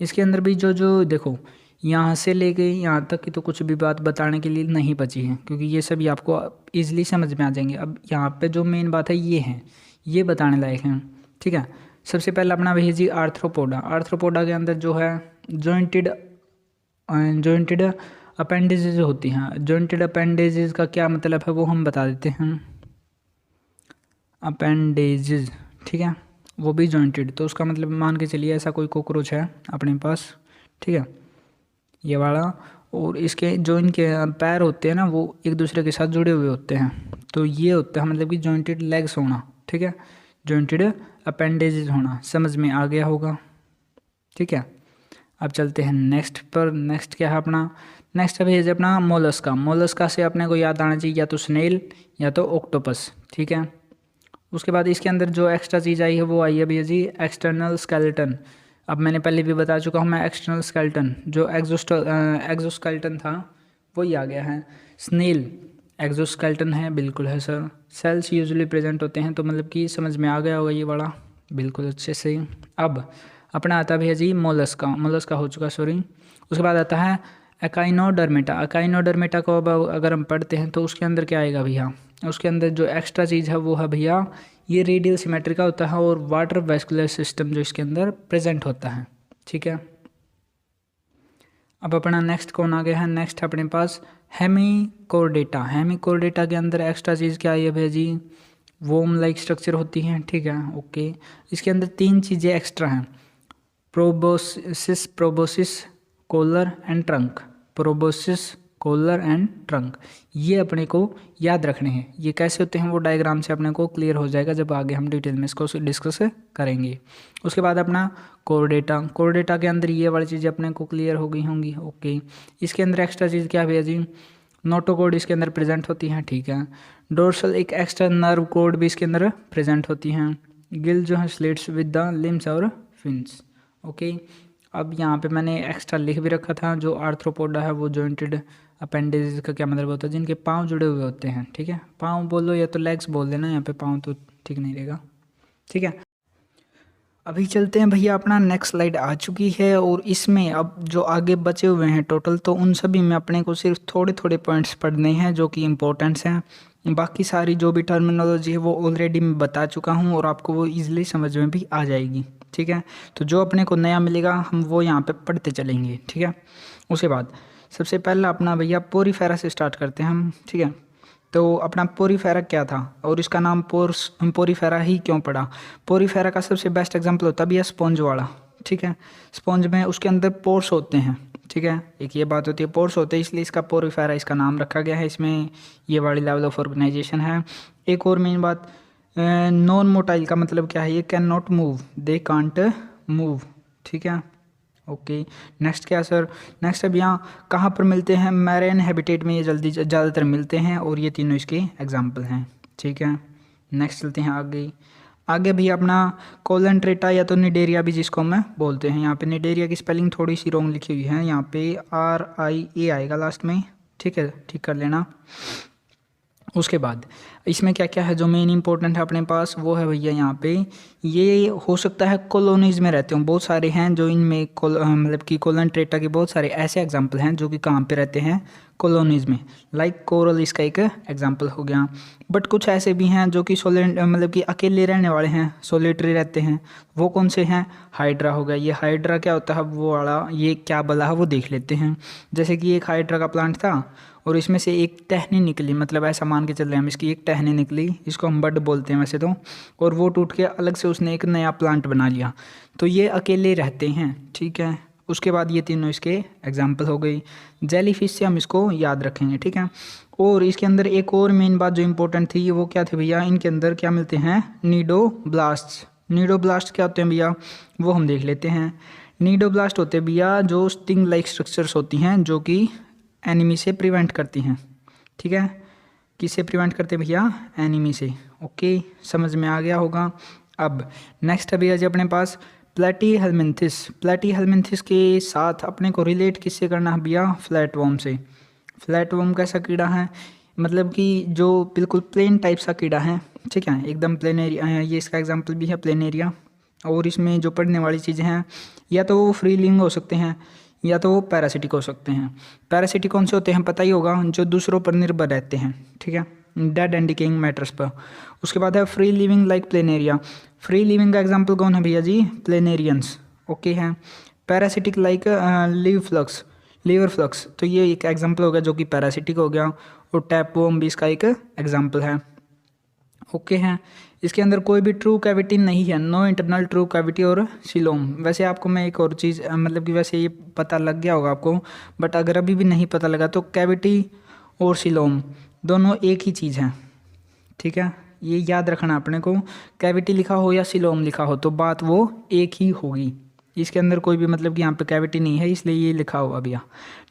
Speaker 1: इसके अंदर भी जो देखो यहाँ से लेके यहाँ तक की तो कुछ भी बात बताने के लिए नहीं बची है, क्योंकि ये सभी आपको इजीली समझ में आ जाएंगे। अब यहाँ पे जो मेन बात है ये है, ये बताने लायक है, ठीक है। सबसे पहले अपना भैया जी आर्थ्रोपोडा के अंदर जो है जॉइंटेड अपेंडेजेज होती हैं। जॉइंटेड अपेंडेजेज का क्या मतलब है वो हम बता देते हैं, अपेंडेजेज, ठीक है, वो भी जॉइंटेड, तो उसका मतलब मान के चलिए ऐसा कोई कॉकरोच है अपने पास, ठीक है, ये वाला, और इसके जो इनके पैर होते हैं ना वो एक दूसरे के साथ जुड़े हुए होते हैं, तो ये होता है मतलब कि जॉइंटेड लेग्स होना, ठीक है, जॉइंटेड अपेंडेजेस होना, समझ में आ गया होगा, ठीक है। अब चलते हैं नेक्स्ट पर। नेक्स्ट क्या है अपना, नेक्स्ट है भैया अपना मोलस्का से अपने को याद आना चाहिए या तो स्नेल या तो ऑक्टोपस, ठीक है। उसके बाद इसके अंदर जो एक्स्ट्रा चीज़ आई है वो आई है भैया जी एक्सटर्नल स्केलेटन। अब मैंने पहले भी बता चुका हूँ मैं, एक्सटर्नल स्केलेटन जो एक्जोस्केलेटन था वही आ गया है। स्नेल एक्जोस्केलेटन है, बिल्कुल है सर। सेल्स यूजुअली प्रेजेंट होते हैं, तो मतलब कि समझ में आ गया होगा ये वाला, बिल्कुल अच्छे से। अब अपना आता भैया जी मोलस्का हो चुका, सॉरी। उसके बाद आता है अकाइनोडर्मेटा को अब अगर हम पढ़ते हैं तो उसके अंदर क्या आएगा भैया, उसके अंदर जो एक्स्ट्रा चीज़ है वो है भैया ये रेडियल सिमेट्री का होता है और वाटर वेस्कुलर सिस्टम जो इसके अंदर प्रेजेंट होता है, ठीक है। अब अपना नेक्स्ट कौन आ गया है, नेक्स्ट अपने पास हेमिकोर्डेटा के अंदर एक्स्ट्रा चीज़ क्या है भैया जी, वोम लाइक स्ट्रक्चर होती हैं, ठीक है, ओके। इसके अंदर 3 चीज़ें एक्स्ट्रा हैं, proboscis collar and trunk, proboscis collar and trunk, ये अपने को याद रखने हैं। ये कैसे होते हैं वो डायग्राम से अपने को क्लियर हो जाएगा जब आगे हम डिटेल में इसको डिस्कस करेंगे। उसके बाद अपना कोर्डेटा के अंदर ये वाली चीज़ें अपने को क्लियर हो गई होंगी, ओके। इसके अंदर एक्स्ट्रा चीज़ क्या है भैया जी, नोटोकोड इसके अंदर प्रेजेंट होती हैं, ठीक है। डोर्सल एक एक्स्ट्रा नर्व कोड भी इसके अंदर प्रेजेंट होती हैं। गिल जो है स्लिट्स विद द लिम्स और फिन्स, ओके। अब यहाँ पे मैंने एक्स्ट्रा लिख भी रखा था, जो आर्थ्रोपोडा है वो जॉइंटेड अपेंडेज का क्या मतलब होता है, जिनके पाँव जुड़े हुए होते हैं, ठीक है। पाँव बोलो या तो लेग्स बोल देना, यहाँ पे पाँव तो ठीक नहीं रहेगा, ठीक है। अभी चलते हैं भैया, अपना नेक्स्ट स्लाइड आ चुकी है और इसमें अब जो आगे बचे हुए हैं टोटल, तो उन सभी में अपने को सिर्फ थोड़े थोड़े पॉइंट्स पढ़ने हैं जो कि इम्पोर्टेंट्स हैं। बाकी सारी जो भी टर्मिनोलॉजी है वो ऑलरेडी मैं बता चुका हूँ और आपको वो ईजिली समझ में भी आ जाएगी, ठीक है। तो जो अपने को नया मिलेगा हम वो यहाँ पे पढ़ते चलेंगे, ठीक है। उसके बाद सबसे पहला अपना भैया पोरीफेरा से स्टार्ट करते हैं हम, ठीक है। तो अपना पोरीफेरा क्या था और इसका नाम पोरीफेरा ही क्यों पड़ा। पोरीफेरा का सबसे बेस्ट एग्जांपल होता भी है स्पॉन्ज वाला, ठीक है। स्पॉन्ज में उसके अंदर पोर्स होते हैं, ठीक है। एक ये बात होती है, पोर्स होते हैं इसलिए इसका पोरीफेरा इसका नाम रखा गया है। इसमें ये वाली लेवल ऑफ ऑर्गेनाइजेशन है। एक और मेन बात, नॉन मोटाइल का मतलब क्या है, ये can not move, they can't move, ठीक है, ओके। नेक्स्ट क्या सर, नेक्स्ट अब यहाँ कहाँ पर मिलते हैं, मैरीन हैबिटेट में ये ज़्यादातर मिलते हैं और ये तीनों इसके एग्जाम्पल हैं, ठीक है। नेक्स्ट चलते हैं आगे। आगे भी अपना कोलेंट्रेटा या तो निडेरिया भी जिसको मैं बोलते हैं, यहाँ पे निडेरिया की स्पेलिंग थोड़ी सी रॉन्ग लिखी हुई है, यहाँ पे RIA आएगा लास्ट में, ठीक है, ठीक कर लेना। उसके बाद इसमें क्या क्या है जो मेन इंपॉर्टेंट है अपने पास, वो है भैया यहाँ पे, ये हो सकता है कॉलोनीज में रहते हों, बहुत सारे हैं जो इनमें मतलब कि कोलेंट्रेटा के बहुत सारे ऐसे एग्जांपल हैं जो कि कहाँ पे रहते हैं, कॉलोनीज में। लाइक कोरल इसका एक एग्जांपल हो गया। बट कुछ ऐसे भी हैं जो कि मतलब कि अकेले रहने वाले हैं, सोलिटरी रहते हैं। वो कौन से हैं, हाइड्रा हो गया। ये हाइड्रा क्या होता है वो वाला, ये क्या बला है वो देख लेते हैं। जैसे कि एक हाइड्रा का प्लांट था और इसमें से एक टहनी निकली, मतलब ऐसा मान के चल रहे हैं हम, इसकी एक टहनी निकली, इसको हम बड बोलते हैं वैसे तो, और वो टूट के अलग से उसने एक नया प्लांट बना लिया। तो ये अकेले रहते हैं, ठीक है। उसके बाद ये तीनों इसके एग्जाम्पल हो गई। जेलीफिश से हम इसको याद रखेंगे, ठीक है। और इसके अंदर एक और मेन बात जो इम्पोर्टेंट थी वो क्या थी भैया, इनके अंदर क्या मिलते हैं, नीडोब्लास्ट। नीडोब्लास्ट क्या होते हैं भैया, वो हम देख लेते हैं। नीडोब्लास्ट होते हैं भैया जो स्टिंग लाइक स्ट्रक्चर्स होती हैं जो कि एनिमी से प्रिवेंट करती हैं, ठीक है। किससे प्रिवेंट करते हैं भैया, एनिमी से, ओके, समझ में आ गया होगा। अब नेक्स्ट है भैया जी अपने पास प्लेटीहेल्मिन्थिस। प्लेटीहेल्मिन्थिस के साथ अपने को रिलेट किससे करना है भैया, फ्लैटवर्म से। फ्लैटवर्म कैसा कीड़ा है, मतलब कि जो बिल्कुल प्लेन टाइप सा कीड़ा है, ठीक है, एकदम प्लेनेरिया, ये इसका एग्जाम्पल भी है प्लेनेरिया। और इसमें जो पढ़ने वाली चीज़ें हैं, या तो वो फ्री लिविंग हो सकते हैं या तो वो पैरासिटिक हो सकते हैं। पैरासिटिक कौन से होते हैं पता ही होगा, जो दूसरों पर निर्भर रहते हैं, ठीक है, डेड एंड डिकेइंग मैटर्स पर। उसके बाद है free living like planaria. Free living का एग्जांपल कौन है भैया जी, प्लेनेरियंस, ओके है। पैरासिटिक लाइक लीवर फ्लक्स, तो ये एक एग्जांपल हो गया जो कि पैरासिटिक हो गया। और टैपवर्म भी इसका एक एग्जांपल है, ओके है। इसके अंदर कोई भी ट्रू कैविटी नहीं है, नो इंटरनल ट्रू कैविटी और सिलोम। वैसे आपको मैं एक और चीज़, मतलब कि वैसे ये पता लग गया होगा आपको, बट अगर अभी भी नहीं पता लगा तो कैविटी और सिलोम दोनों एक ही चीज़ है, ठीक है। ये याद रखना अपने को, कैविटी लिखा हो या सिलोम लिखा हो तो बात वो एक ही होगी। इसके अंदर कोई भी मतलब कि यहाँ पे कैविटी नहीं है इसलिए ये लिखा होगा भैया,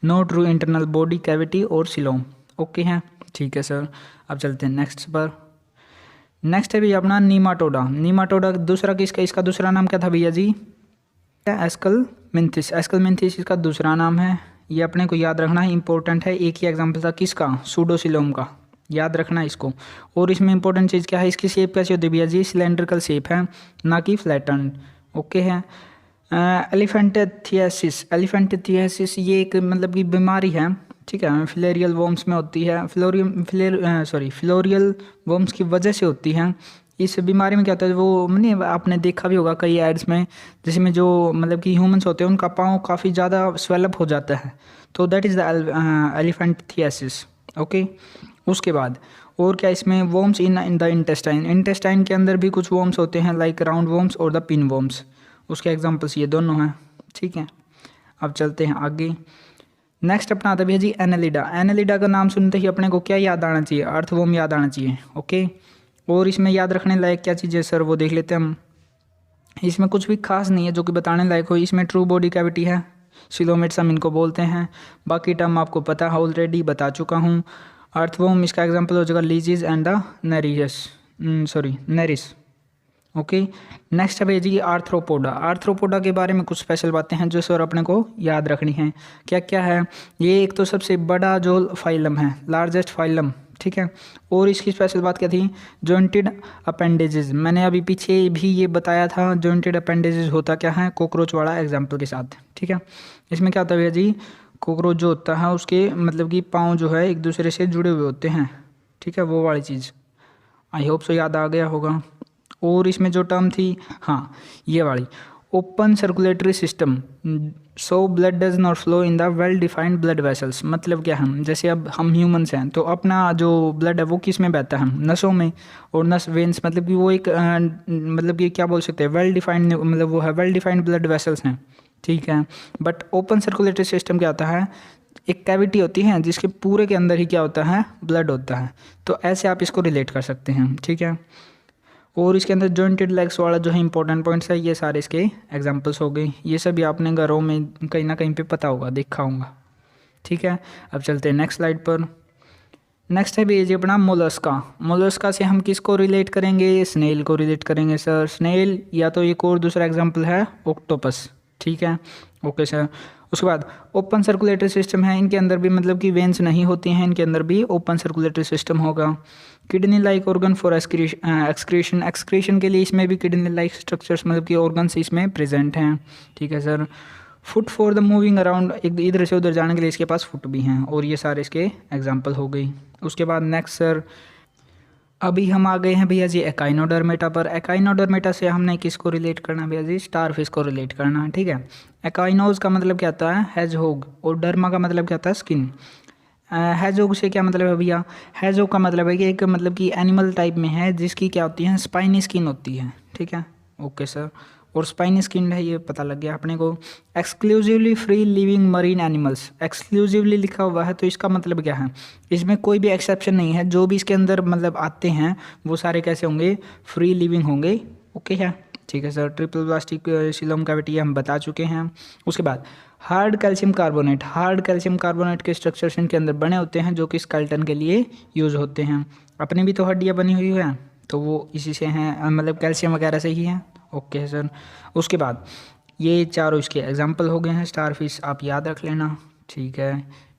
Speaker 1: no true internal body cavity और सिलोम, ओके है, ठीक है सर। अब चलते हैं नेक्स्ट पर। नेक्स्ट है भैया अपना नीमाटोडा। नीमाटोडा दूसरा किसका, इसका दूसरा नाम क्या था भैया जी, एस्कलमिंथिस। एस्कलमिंथिस इसका दूसरा नाम है, ये अपने को याद रखना है, इंपॉर्टेंट है। एक ही एग्जांपल था किसका, सूडोसिलोम का, याद रखना इसको। और इसमें इंपॉर्टेंट चीज़ क्या है, इसकी शेप कैसी होती है भैया जी, सिलेंड्रिकल शेप है, ना कि फ्लैटन, ओके है। एलिफेंटिथियासिस। एलिफेंटिथियासिस ये एक मतलब कि बीमारी है, ठीक है, फिलेरियल वॉर्म्स में होती है। फिलोरियल वॉर्म्स की वजह से होती है। इस बीमारी में क्या होता है, वो नहीं आपने देखा भी होगा कई एड्स में, जिसमें जो मतलब कि ह्यूमंस होते हैं उनका पाँव काफ़ी ज़्यादा स्वेलअप हो जाता है, तो दैट इज़ द एलिफेंटिथियासिस, ओके। उसके बाद और क्या, इसमें worms in the intestine. Intestine के अंदर भी कुछ वॉर्म्स होते हैं लाइक राउंड वॉर्म्स और द पिन वॉर्म्स, उसके एग्जाम्पल्स ये दोनों हैं, ठीक है। अब चलते हैं आगे। नेक्स्ट अपना आता है भैया जी एनेलिडा। एनेलिडा का नाम सुनते ही अपने को क्या याद आना चाहिए, अर्थवर्म याद आना चाहिए, ओके। और इसमें याद रखने लायक क्या चीज़ है सर, वो देख लेते हैं हम। इसमें कुछ भी खास नहीं है जो कि बताने लायक हो। इसमें ट्रू बॉडी कैविटी है, सिलोमेट्स हम इनको बोलते हैं। बाकी टर्म आपको पता है, ऑलरेडी बता चुका हूँ। अर्थवॉर्म इसका एग्जांपल हो जाएगा leeches and the nereis. Okay, next है भैया जी आर्थ्रोपोडा। आर्थ्रोपोडा के बारे में कुछ स्पेशल बातें हैं जो सर अपने को याद रखनी है। क्या क्या है? ये एक तो सबसे बड़ा जो फाइलम है, लार्जेस्ट फाइलम, ठीक है। और इसकी स्पेशल बात क्या थी? Jointed appendages. मैंने अभी पीछे भी ये बताया था, जॉइंटेड अपेंडेजेस होता क्या है, कॉकरोच वाला एग्जाम्पल के साथ, ठीक है। इसमें क्या होता है भैया जी, कॉकरोच जो होता है उसके मतलब कि पाँव जो है एक दूसरे से जुड़े हुए होते हैं, ठीक है, वो वाली चीज़। आई होप सो याद आ गया होगा। और इसमें जो टर्म थी, हाँ, ये वाली open circulatory system, so blood does not flow in the well defined blood vessels. मतलब क्या, हम जैसे अब हम ह्यूमंस हैं तो अपना जो ब्लड है वो किस में बहता है, नसों में। और नस वेंस मतलब कि वो एक मतलब कि क्या बोल सकते हैं, वेल डिफाइंड, मतलब वो है वेल डिफाइंड ब्लड वेसल्स हैं, ठीक है। बट ओपन सर्कुलेटरी सिस्टम क्या होता है, एक कैविटी होती है जिसके पूरे के अंदर ही क्या होता है, ब्लड होता है। तो ऐसे आप इसको रिलेट कर सकते हैं, ठीक है। और इसके अंदर जॉइंटेड लेग्स वाला जो है इंपॉर्टेंट पॉइंट्स है, ये सारे इसके एग्जांपल्स हो गए। ये सब भी आपने घरों में कहीं ना कहीं पे पता होगा, देखा होगा, ठीक है। अब चलते हैं नेक्स्ट स्लाइड पर। नेक्स्ट है भी जी अपना मोलस्का। मोलस्का से हम किसको रिलेट करेंगे, स्नेल को रिलेट करेंगे सर। स्नेल या तो एक और दूसरा एग्जाम्पल है ऑक्टोपस, ठीक है, ओके सर। उसके बाद ओपन सर्कुलेटरी सिस्टम है, इनके अंदर भी मतलब कि वेंस नहीं होती हैं, इनके अंदर भी ओपन सर्कुलेटरी सिस्टम होगा। Kidney like organ for excretion के लिए इसमें भी किडनी लाइक स्ट्रक्चर्स मतलब कि ऑर्गन्स इसमें प्रेजेंट हैं, ठीक है sir. Foot for the moving around, एक इधर से उधर जाने के लिए इसके पास फुट भी हैं। और ये सारे इसके एग्जाम्पल हो गई। उसके बाद नेक्स्ट सर, अभी हम आ गए हैं भैया जी एकाइनोडर्मेटा पर। एकाइनोडर्मेटा से हमने किसको रिलेट करना है भैया जी, स्टारफिश को रिलेट करना है, ठीक है। एकाइनोज का मतलब क्या होता है, हेजहोग, और डर्मा का मतलब क्या होता है, स्किन। हेजहोग से क्या मतलब है भैया, हेजहोग का मतलब है कि एक मतलब कि एनिमल टाइप में है जिसकी क्या होती है, स्पाइनी स्किन होती है, ठीक है, ओके सर। और स्पाइनी स्किन है, ये पता लग गया अपने को। Exclusively free living marine animals, exclusively लिखा हुआ है तो इसका मतलब क्या है, इसमें कोई भी एक्सेप्शन नहीं है, जो भी इसके अंदर मतलब आते हैं वो सारे कैसे होंगे, फ्री लिविंग होंगे, ओके है, ठीक है sir. Triple plastic coelom cavity हम बता चुके हैं। उसके बाद hard calcium carbonate. Hard calcium carbonate के स्ट्रक्चर्स इनके अंदर बने होते हैं जो कि स्केलेटन के लिए यूज़ होते हैं। अपनी भी तो हड्डियाँ बनी हुई हैं तो वो इसी से हैं, मतलब कैल्शियम वगैरह से ही हैं, ओके सर। उसके बाद ये चारों इसके एग्जाम्पल हो गए हैं, स्टारफिश आप याद रख लेना, ठीक है।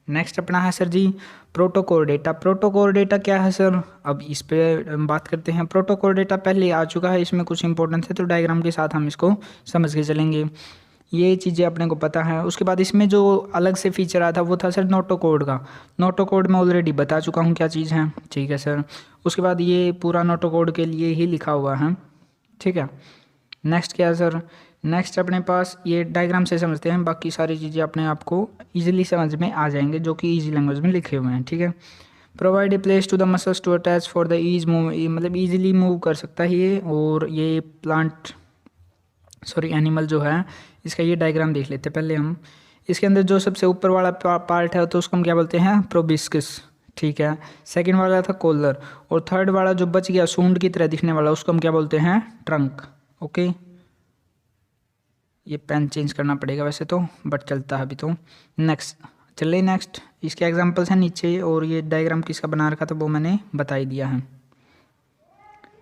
Speaker 1: नेक्स्ट अपना है सर जी प्रोटोकोर्डेटा। प्रोटोकोर्डेटा क्या है सर, अब इस पे बात करते हैं। प्रोटोकोर्डेटा पहले आ चुका है, इसमें कुछ इंपॉर्टेंट है तो डायग्राम के साथ हम इसको समझ के चलेंगे, ये चीज़ें अपने को पता है। उसके बाद इसमें जो अलग से फीचर आया था वो था सर नोटोकोड का। नोटोकोड में ऑलरेडी बता चुका हूँ क्या चीज़ है, ठीक है सर। उसके बाद ये पूरा नोटोकोड के लिए ही लिखा हुआ है, ठीक है। नेक्स्ट क्या है सर, नेक्स्ट अपने पास ये डायग्राम से समझते हैं, बाकी सारी चीज़ें अपने आप को ईजिली समझ में आ जाएंगे जो कि ईजी लैंग्वेज में लिखे हुए हैं, ठीक है। Provide a place to the muscles to attach for the ease move, मतलब ईजिली मूव कर सकता है ये। और ये प्लांट एनिमल जो है, इसका ये डायग्राम देख लेते हैं पहले हम। इसके अंदर जो सबसे ऊपर वाला पार्ट है तो उसको हम क्या बोलते हैं, प्रोबिस्कस, ठीक है। सेकंड वाला था कॉलर, और थर्ड वाला जो बच गया सूंड की तरह दिखने वाला उसको हम क्या बोलते हैं, ट्रंक, ओके। ये पेन चेंज करना पड़ेगा वैसे तो, बट चलता है अभी तो। नेक्स्ट चलिए, नेक्स्ट इसके एग्जांपल्स हैं नीचे, और ये डायग्राम किसका बना रखा था वो मैंने बता ही दिया है,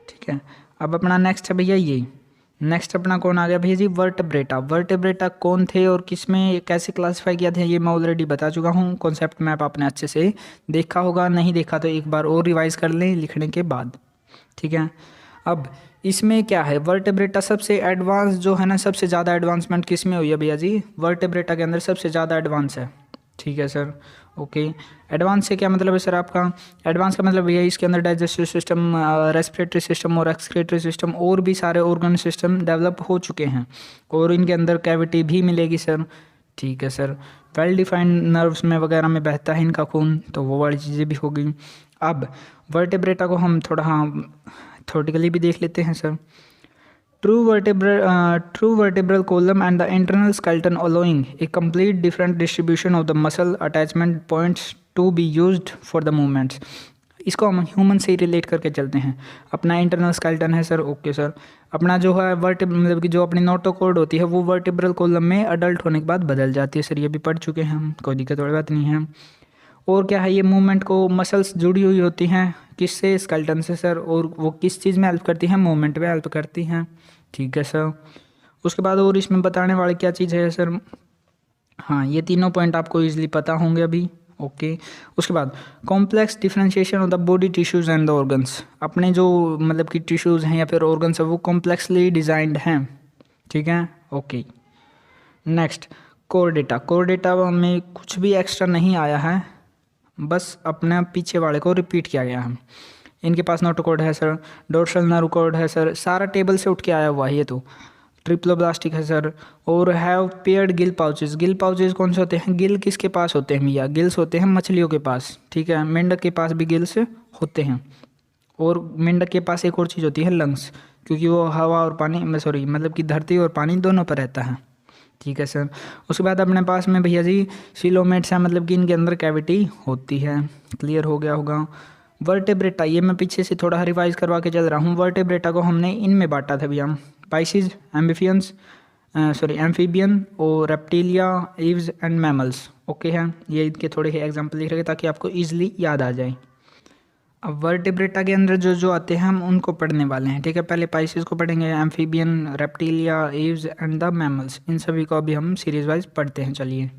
Speaker 1: ठीक है। अब अपना नेक्स्ट है भैया ये, नेक्स्ट अपना कौन आ गया भैया जी, वर्टेब्रेटा। वर्टेब्रेटा कौन थे और किस में कैसे क्लासीफाई किया था ये मैं ऑलरेडी बता चुका हूँ। कॉन्सेप्ट मैप आपने अच्छे से देखा होगा, नहीं देखा तो एक बार और रिवाइज कर लें लिखने के बाद, ठीक है। अब इसमें क्या है, वर्टेब्रेटा सबसे एडवांस जो है ना, सबसे ज़्यादा एडवांसमेंट किस में हुई है भैया जी, वर्टेब्रेटा के अंदर सबसे ज़्यादा एडवांस है, ठीक है सर, ओके। एडवांस से क्या मतलब है सर आपका, एडवांस का मतलब भैया इसके अंदर डाइजेस्टिव सिस्टम, रेस्पिरेटरी सिस्टम और एक्सक्रीटरी सिस्टम और भी सारे ऑर्गन सिस्टम डेवलप हो चुके हैं, और इनके अंदर कैविटी भी मिलेगी सर, ठीक है सर। वेल डिफाइंड नर्व्स में वगैरह में बहता है इनका खून, तो वो वाली चीज़ें भी हो गई। अब वर्टेब्रेटा को हम थोड़ा थ्योरेटिकली भी देख लेते हैं sir. True vertebral column and the internal skeleton allowing a complete different distribution of the muscle attachment points to be used for the movements. इसको हम ह्यूमन से ही रिलेट करके चलते हैं। अपना इंटरनल स्केलेटन है सर, ओके सर। अपना जो है मतलब कि जो अपनी नोटोकॉर्ड होती है वो वर्टिब्रल कॉलम में अडल्ट होने के बाद बदल जाती है सर, ये भी पढ़ चुके हैं हम, कोई दिक्कत वाली बात नहीं है। और क्या है, ये मूवमेंट को मसल्स जुड़ी हुई होती हैं किससे, स्केलेटन से सर, और वो किस चीज़ में हेल्प करती हैं, मूवमेंट में हेल्प करती हैं, ठीक है सर। उसके बाद और इसमें बताने वाली क्या चीज़ है सर, हाँ ये तीनों पॉइंट आपको इजीली पता होंगे अभी, ओके। उसके बाद complex differentiation of the body tissues and the organs, अपने जो मतलब कि टिश्यूज़ हैं या फिर ऑर्गन्स है वो कॉम्प्लेक्सली डिज़ाइंड हैं, ठीक है, okay. Next core data, core data में कुछ भी एक्स्ट्रा नहीं आया है, बस अपने पीछे वाले को रिपीट किया गया है। इनके पास नोटोकॉर्ड है सर, डोर्सल नर्व कॉर्ड है सर, सारा टेबल से उठ के आया हुआ है ये तो। ट्रिप्लोब्लास्टिक है सर, और have paired Gill pouches, Gill pouches कौन से होते हैं, गिल किसके पास होते हैं भैया, गिल्स होते हैं मछलियों के पास, ठीक है, मेंढक के पास भी गिल्स होते हैं। और मेंढक के पास एक और चीज़ होती है लंग्स, क्योंकि वो हवा और पानी सॉरी मतलब कि धरती और पानी दोनों पर रहता है, ठीक है सर। उसके बाद अपने पास में भैया जी सिलोमेट्स हैं, मतलब कि इनके अंदर कैविटी होती है, क्लियर हो गया होगा। वर्टेब्रेटा, ये मैं पीछे से थोड़ा रिवाइज करवा के चल रहा हूँ। वर्टेब्रेटा को हमने इनमें बांटा था भैया, पाइसिस, एम्फीबियन और reptilia, aves and mammals, okay हैं। ये इनके थोड़े ही एग्जाम्पल लिख रहे ताकि आपको ईजिली याद आ जाए। अब वर्टेब्रेटा के अंदर जो जो आते हैं हम उनको पढ़ने वाले हैं, ठीक है। पहले पाइसिस को पढ़ेंगे, amphibian, reptilia, aves and the mammals, इन सभी को अभी हम सीरीज वाइज पढ़ते हैं। चलिए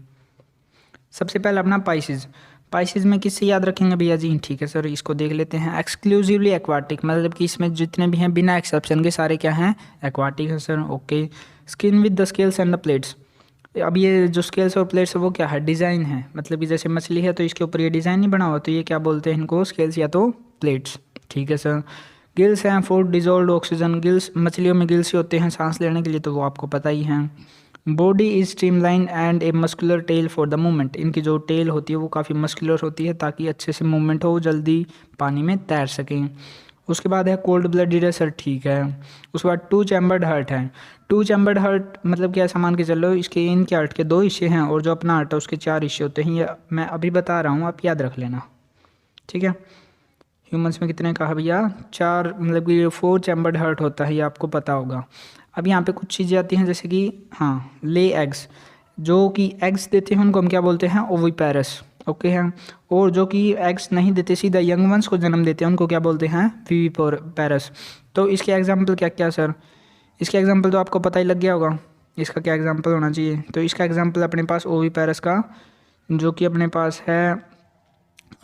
Speaker 1: सबसे पहले अपना पाइसिस, पाइसिस में किससे याद रखेंगे भैया जी, ठीक है सर, इसको देख लेते हैं। एक्सक्लूसिवली एक्वाटिक, मतलब कि इसमें जितने भी हैं बिना एक्सेप्शन के सारे क्या हैं, एक्वाटिक है sir, okay. Skin with the scales and the plates, अब ये जो स्केल्स और प्लेट्स है वो क्या है, डिज़ाइन है, मतलब कि जैसे मछली है तो इसके ऊपर ये डिज़ाइन नहीं बना हुआ, तो ये क्या बोलते हैं इनको, स्केल्स या तो प्लेट्स, ठीक है सर। गिल्स हैं फॉर डिजोल्व ऑक्सीजन, गिल्स मछलियों में गिल्स ही होते हैं सांस लेने के लिए, तो वो आपको पता ही है। Body is streamline and a muscular tail for the movement, इनकी जो टेल होती है वो काफ़ी मस्कुलर होती है ताकि अच्छे से मूवमेंट हो, जल्दी पानी में तैर सकें। उसके बाद है कोल्ड ब्लडेड है सर, ठीक है। उसके बाद टू चैम्बर्ड हार्ट है, टू चैम्बर्ड हार्ट मतलब क्या, सामान के चलो इसके इनके हार्ट के 2 हिस्से हैं और जो अपना हार्ट है उसके 4 हिस्से होते हैं, ये मैं अभी बता रहा हूँ, आप याद रख लेना, ठीक है। ह्यूमंस में कितने कहा भैया, 4, मतलब कि 4 चैम्बर्ड हार्ट होता है, ये आपको पता होगा। अब यहाँ पे कुछ चीज़ें आती हैं जैसे कि हाँ ले एग्स, जो कि एग्स देते हैं उनको हम क्या बोलते हैं, ओविपेरस, ओके हैं। और जो कि एग्स नहीं देते सीधा यंग वंस को जन्म देते हैं उनको क्या बोलते हैं, विविपेरस। तो इसके एग्जाम्पल क्या क्या सर, इसके एग्जाम्पल तो आपको पता ही लग गया होगा, इसका क्या एग्जाम्पल होना चाहिए। तो इसका एग्जाम्पल अपने पास ओविपेरस का, जो कि अपने पास है,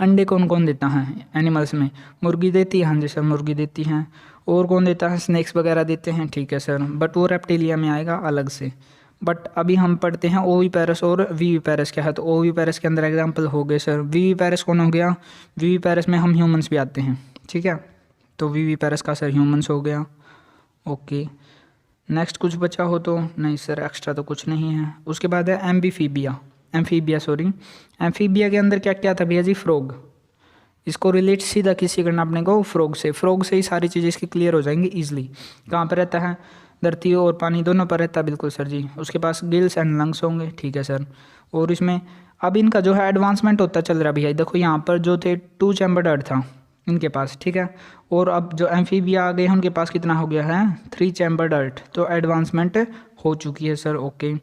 Speaker 1: अंडे कौन कौन देता है एनिमल्स में, मुर्गी देती है, हाँ जी सर मुर्गी देती हैं। और कौन देता है, स्नैक्स वगैरह देते हैं, ठीक है सर, बट वो रेप्टिलिया में आएगा अलग से। बट अभी हम पढ़ते हैं ओविपेरस और विविपेरस क्या है। तो ओविपेरस के अंदर एग्जांपल हो गए सर, विविपेरस कौन हो गया, विविपेरस में हम ह्यूमंस भी आते हैं, ठीक है। तो विविपेरस का सर ह्यूमंस हो गया, ओके। नेक्स्ट कुछ बचा हो तो, नहीं सर एक्स्ट्रा तो कुछ नहीं है। उसके बाद है एम्फीबिया के अंदर क्या क्या था भैया जी, फ्रॉग, इसको रिलेट सीधा किसी करना अपने को फ्रॉग से ही सारी चीज़ें इसकी क्लियर हो जाएंगी ईजिली। कहाँ पर रहता है, धरती और पानी दोनों पर रहता है, बिल्कुल सर जी। उसके पास गिल्स एंड लंग्स होंगे, ठीक है सर। और इसमें अब इनका जो है एडवांसमेंट होता चल रहा भैया, देखो यहाँ पर जो थे 2 चैम्बर्ड हार्ट था इनके पास, ठीक है। और अब जो एम्फीबिया आ गए हैं उनके पास कितना हो गया है, 3 चैम्बर्ड हार्ट, तो एडवांसमेंट हो चुकी है sir, okay.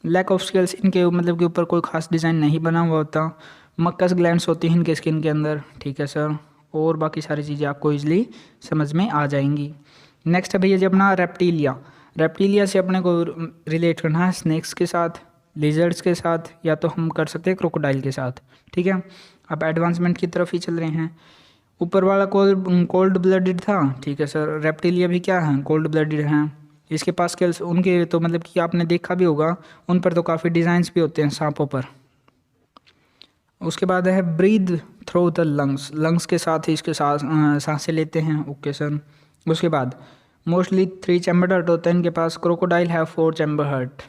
Speaker 1: Lack of scales, इनके मतलब के ऊपर कोई खास डिज़ाइन नहीं बना हुआ होता। मक्कस ग्लैंड्स होती हैं इनके स्किन के अंदर, ठीक है सर। और बाकी सारी चीज़ें आपको ईजिली समझ में आ जाएंगी। नेक्स्ट है भैया जी अपना रेप्टिलिया से अपने को रिलेट करना है स्नेक्स के साथ, लिजर्ड्स के साथ, या तो हम कर सकते हैं क्रोकोडाइल के साथ, ठीक है। अब एडवांसमेंट की तरफ ही चल रहे हैं। ऊपर वाला कोल्ड ब्लडेड था, ठीक है सर, रेप्टिलिया भी क्या है, कोल्ड ब्लडेड हैं। इसके पास स्केल्स उनके तो मतलब कि आपने देखा भी होगा, उन पर तो काफ़ी डिज़ाइंस भी होते हैं सांपों पर। उसके बाद है ब्रीद थ्रू द लंग्स के साथ ही इसके साथ सांसें लेते हैं, ओके सर। उसके बाद मोस्टली 3 चैम्बर हार्ट होता है इनके पास, crocodile have 4 chamber heart.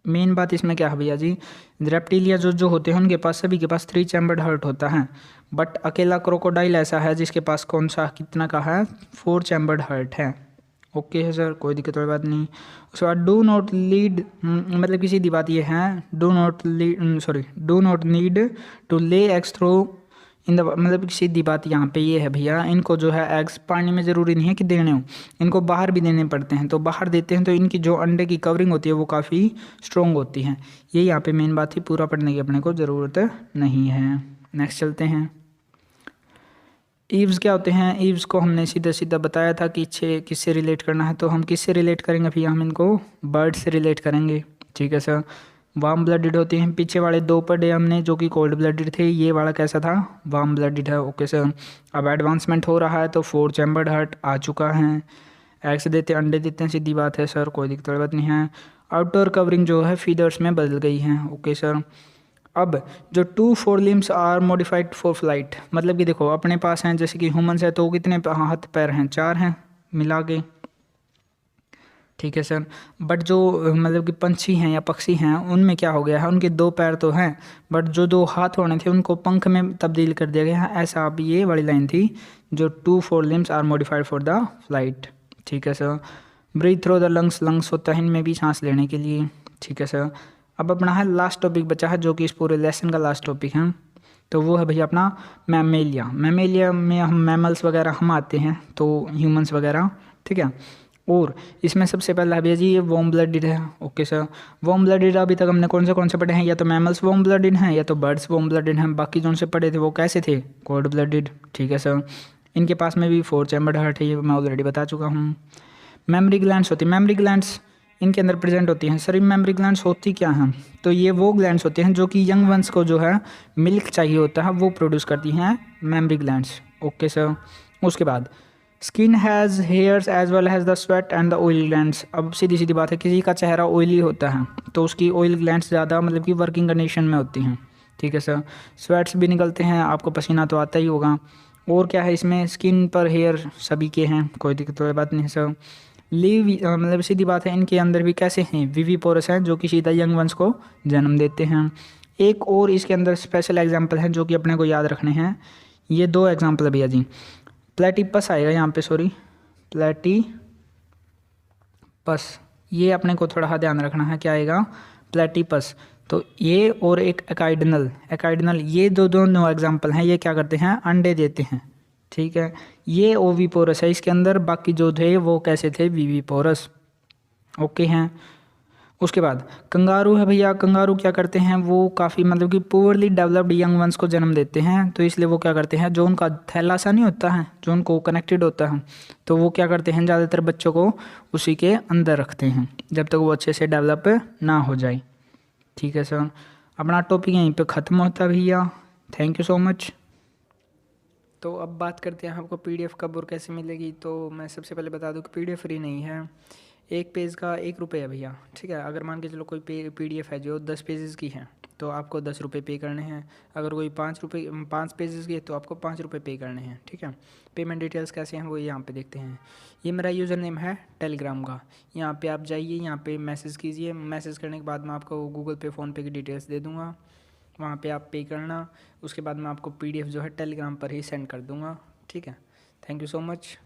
Speaker 1: Main बात इसमें क्या है भैया जी, रेप्टिलिया जो होते हैं उनके पास सभी के पास 3 चैम्बर्ड हार्ट होता है, बट अकेला क्रोकोडाइल ऐसा है जिसके पास कौन सा कितना का है, 4 चैम्बर्ड हार्ट है, ओके है सर, कोई दिक्कत वाली बात नहीं। उसके बाद डू नॉट लीड, मतलब की सीधी बात ये है, do not need to lay eggs through in the मतलब सीधी बात यहाँ पे ये है भैया, इनको जो है एग्स पानी में ज़रूरी नहीं है कि देने हो, इनको बाहर भी देने पड़ते हैं। तो बाहर देते हैं तो इनकी जो अंडे की कवरिंग होती है वो काफ़ी स्ट्रॉन्ग होती है। ये यहाँ पे मेन बात थी, पूरा पढ़ने की अपने को ज़रूरत नहीं है। नेक्स्ट चलते हैं। ईव्स क्या होते हैं? ईव्स को हमने सीधा सीधा बताया था कि किससे रिलेट करना है, तो हम किससे रिलेट करेंगे भैया? हम इनको बर्ड से रिलेट करेंगे। ठीक है सर। वार्म ब्लडेड होती हैं। पीछे वाले 2 पढ़े हमने जो कि कोल्ड ब्लडेड थे, ये वाला कैसा था? वार्म ब्लडेड है। Okay sir. अब एडवांसमेंट हो रहा है तो 4 चैम्बर्ड हार्ट आ चुका है। एग्स देते अंडे देते हैं, सीधी बात है सर, कोई दिक्कत बात नहीं है। आउटर कवरिंग जो है फीदर्स में बदल गई है। Okay sir. अब जो 2 four limbs are modified for flight, मतलब कि देखो अपने पास हैं जैसे कि ह्यूमंस है तो कितने हाथ पैर हैं? 4 हैं मिला के। ठीक है सर। बट जो मतलब कि पंछी हैं या पक्षी हैं उनमें क्या हो गया है? उनके 2 पैर तो हैं बट जो 2 हाथ होने थे उनको पंख में तब्दील कर दिया गया है। ऐसा अब ये वाली लाइन थी, जो 2 4 limbs are modified for the flight. ठीक है sir. Breathe through the lungs, lungs होता है इनमें भी सांस लेने के लिए। ठीक है सर। अब अपना है लास्ट टॉपिक बचा है जो कि इस पूरे लेसन का लास्ट टॉपिक है, तो वो है भैया अपना मैमेलिया। मैमेलिया में हम मैमल्स वगैरह हम आते हैं, तो ह्यूमंस वगैरह। ठीक है। और इसमें सबसे पहला भैया जी ये वार्म ब्लडेड है। Okay sir. वार्म ब्लडेड अभी तक हमने कौन से पढ़े हैं? या तो मैमल्स वार्म ब्लडेड हैं या तो बर्ड्स वार्म ब्लडेड हैं। बाकी जो से पढ़े थे वो कैसे थे? Cold blooded. ठीक है सर। इनके पास में भी 4 चैम्बर्ड हार्ट है, ये मैं ऑलरेडी बता चुका हूँ। मेमरी ग्लैंड्स होती है। मेमरी ग्लैंड्स इनके अंदर प्रेजेंट होती हैं। सर मेमरी ग्लैंड्स होती क्या हैं? तो ये वो ग्लैंड्स होते हैं जो कि यंग वंस को जो है मिल्क चाहिए होता है वो प्रोड्यूस करती हैं मेमरी ग्लैंड्स। Okay sir. उसके बाद skin has hairs as well has the sweat and the oil glands. अब सीधी सीधी बात है, किसी का चेहरा ऑयली होता है तो उसकी ऑयल ग्लैंड्स ज़्यादा मतलब कि वर्किंग कंडीशन में होती हैं। ठीक है सर। स्वेट्स भी निकलते हैं, आपको पसीना तो आता ही होगा। और क्या है इसमें? स्किन पर हेयर सभी के हैं, कोई दिक्कत वाली बात नहीं है सर। लीव मतलब सीधी बात है, इनके अंदर भी कैसे हैं? विवीपोरस हैं जो कि सीधा यंग वंस को जन्म देते हैं। एक और इसके अंदर स्पेशल एग्जांपल है जो कि अपने को याद रखने हैं। ये 2 एग्जांपल है भैया जी। प्लेटिपस आएगा यहाँ पे, सॉरी प्लेटिपस, ये अपने को थोड़ा ध्यान रखना है। क्या आएगा? प्लेटिपस। तो ये और एक एकाइडनल, ये दोनों एग्जांपल हैं। ये क्या करते हैं? अंडे देते हैं। ठीक है। ये ओवीपोरस है इसके अंदर, बाकी जो थे वो कैसे थे? विवीपोरस। ओके हैं। उसके बाद कंगारू है भैया। कंगारू क्या करते हैं? वो काफ़ी मतलब कि पुअरली डेवलप्ड यंग वंस को जन्म देते हैं, तो इसलिए वो क्या करते हैं, जो उनका थैला सा नहीं होता है जो उनको कनेक्टेड होता है, तो वो क्या करते हैं ज़्यादातर बच्चों को उसी के अंदर रखते हैं जब तक वो अच्छे से डेवलप ना हो जाए। ठीक है सर। अपना टॉपिक यहीं पे ख़त्म होता है भैया। Thank you so much. तो अब बात करते हैं आपको पीडीएफ कब और कैसे मिलेगी। तो मैं सबसे पहले बता दूं कि पीडीएफ फ्री नहीं है, एक पेज का 1 रुपये है भैया। ठीक है। अगर मान के चलो कोई पीडीएफ है जो 10 पेजेस की है तो आपको 10 रुपये पे करने हैं। अगर कोई 5 पेजेस की है तो आपको 5 रुपये पे करने हैं। ठीक है। पेमेंट डिटेल्स कैसे हैं वो यहाँ पे देखते हैं। ये मेरा यूज़र नेम है टेलीग्राम का, यहाँ पे आप जाइए, यहाँ पे मैसेज कीजिए। मैसेज करने के बाद मैं आपको गूगल पे फ़ोनपे की डिटेल्स दे दूँगा, वहाँ पे आप पे करना। उसके बाद मैं आपको पीडीएफ जो है टेलीग्राम पर ही सेंड कर दूँगा। ठीक है। Thank you so much.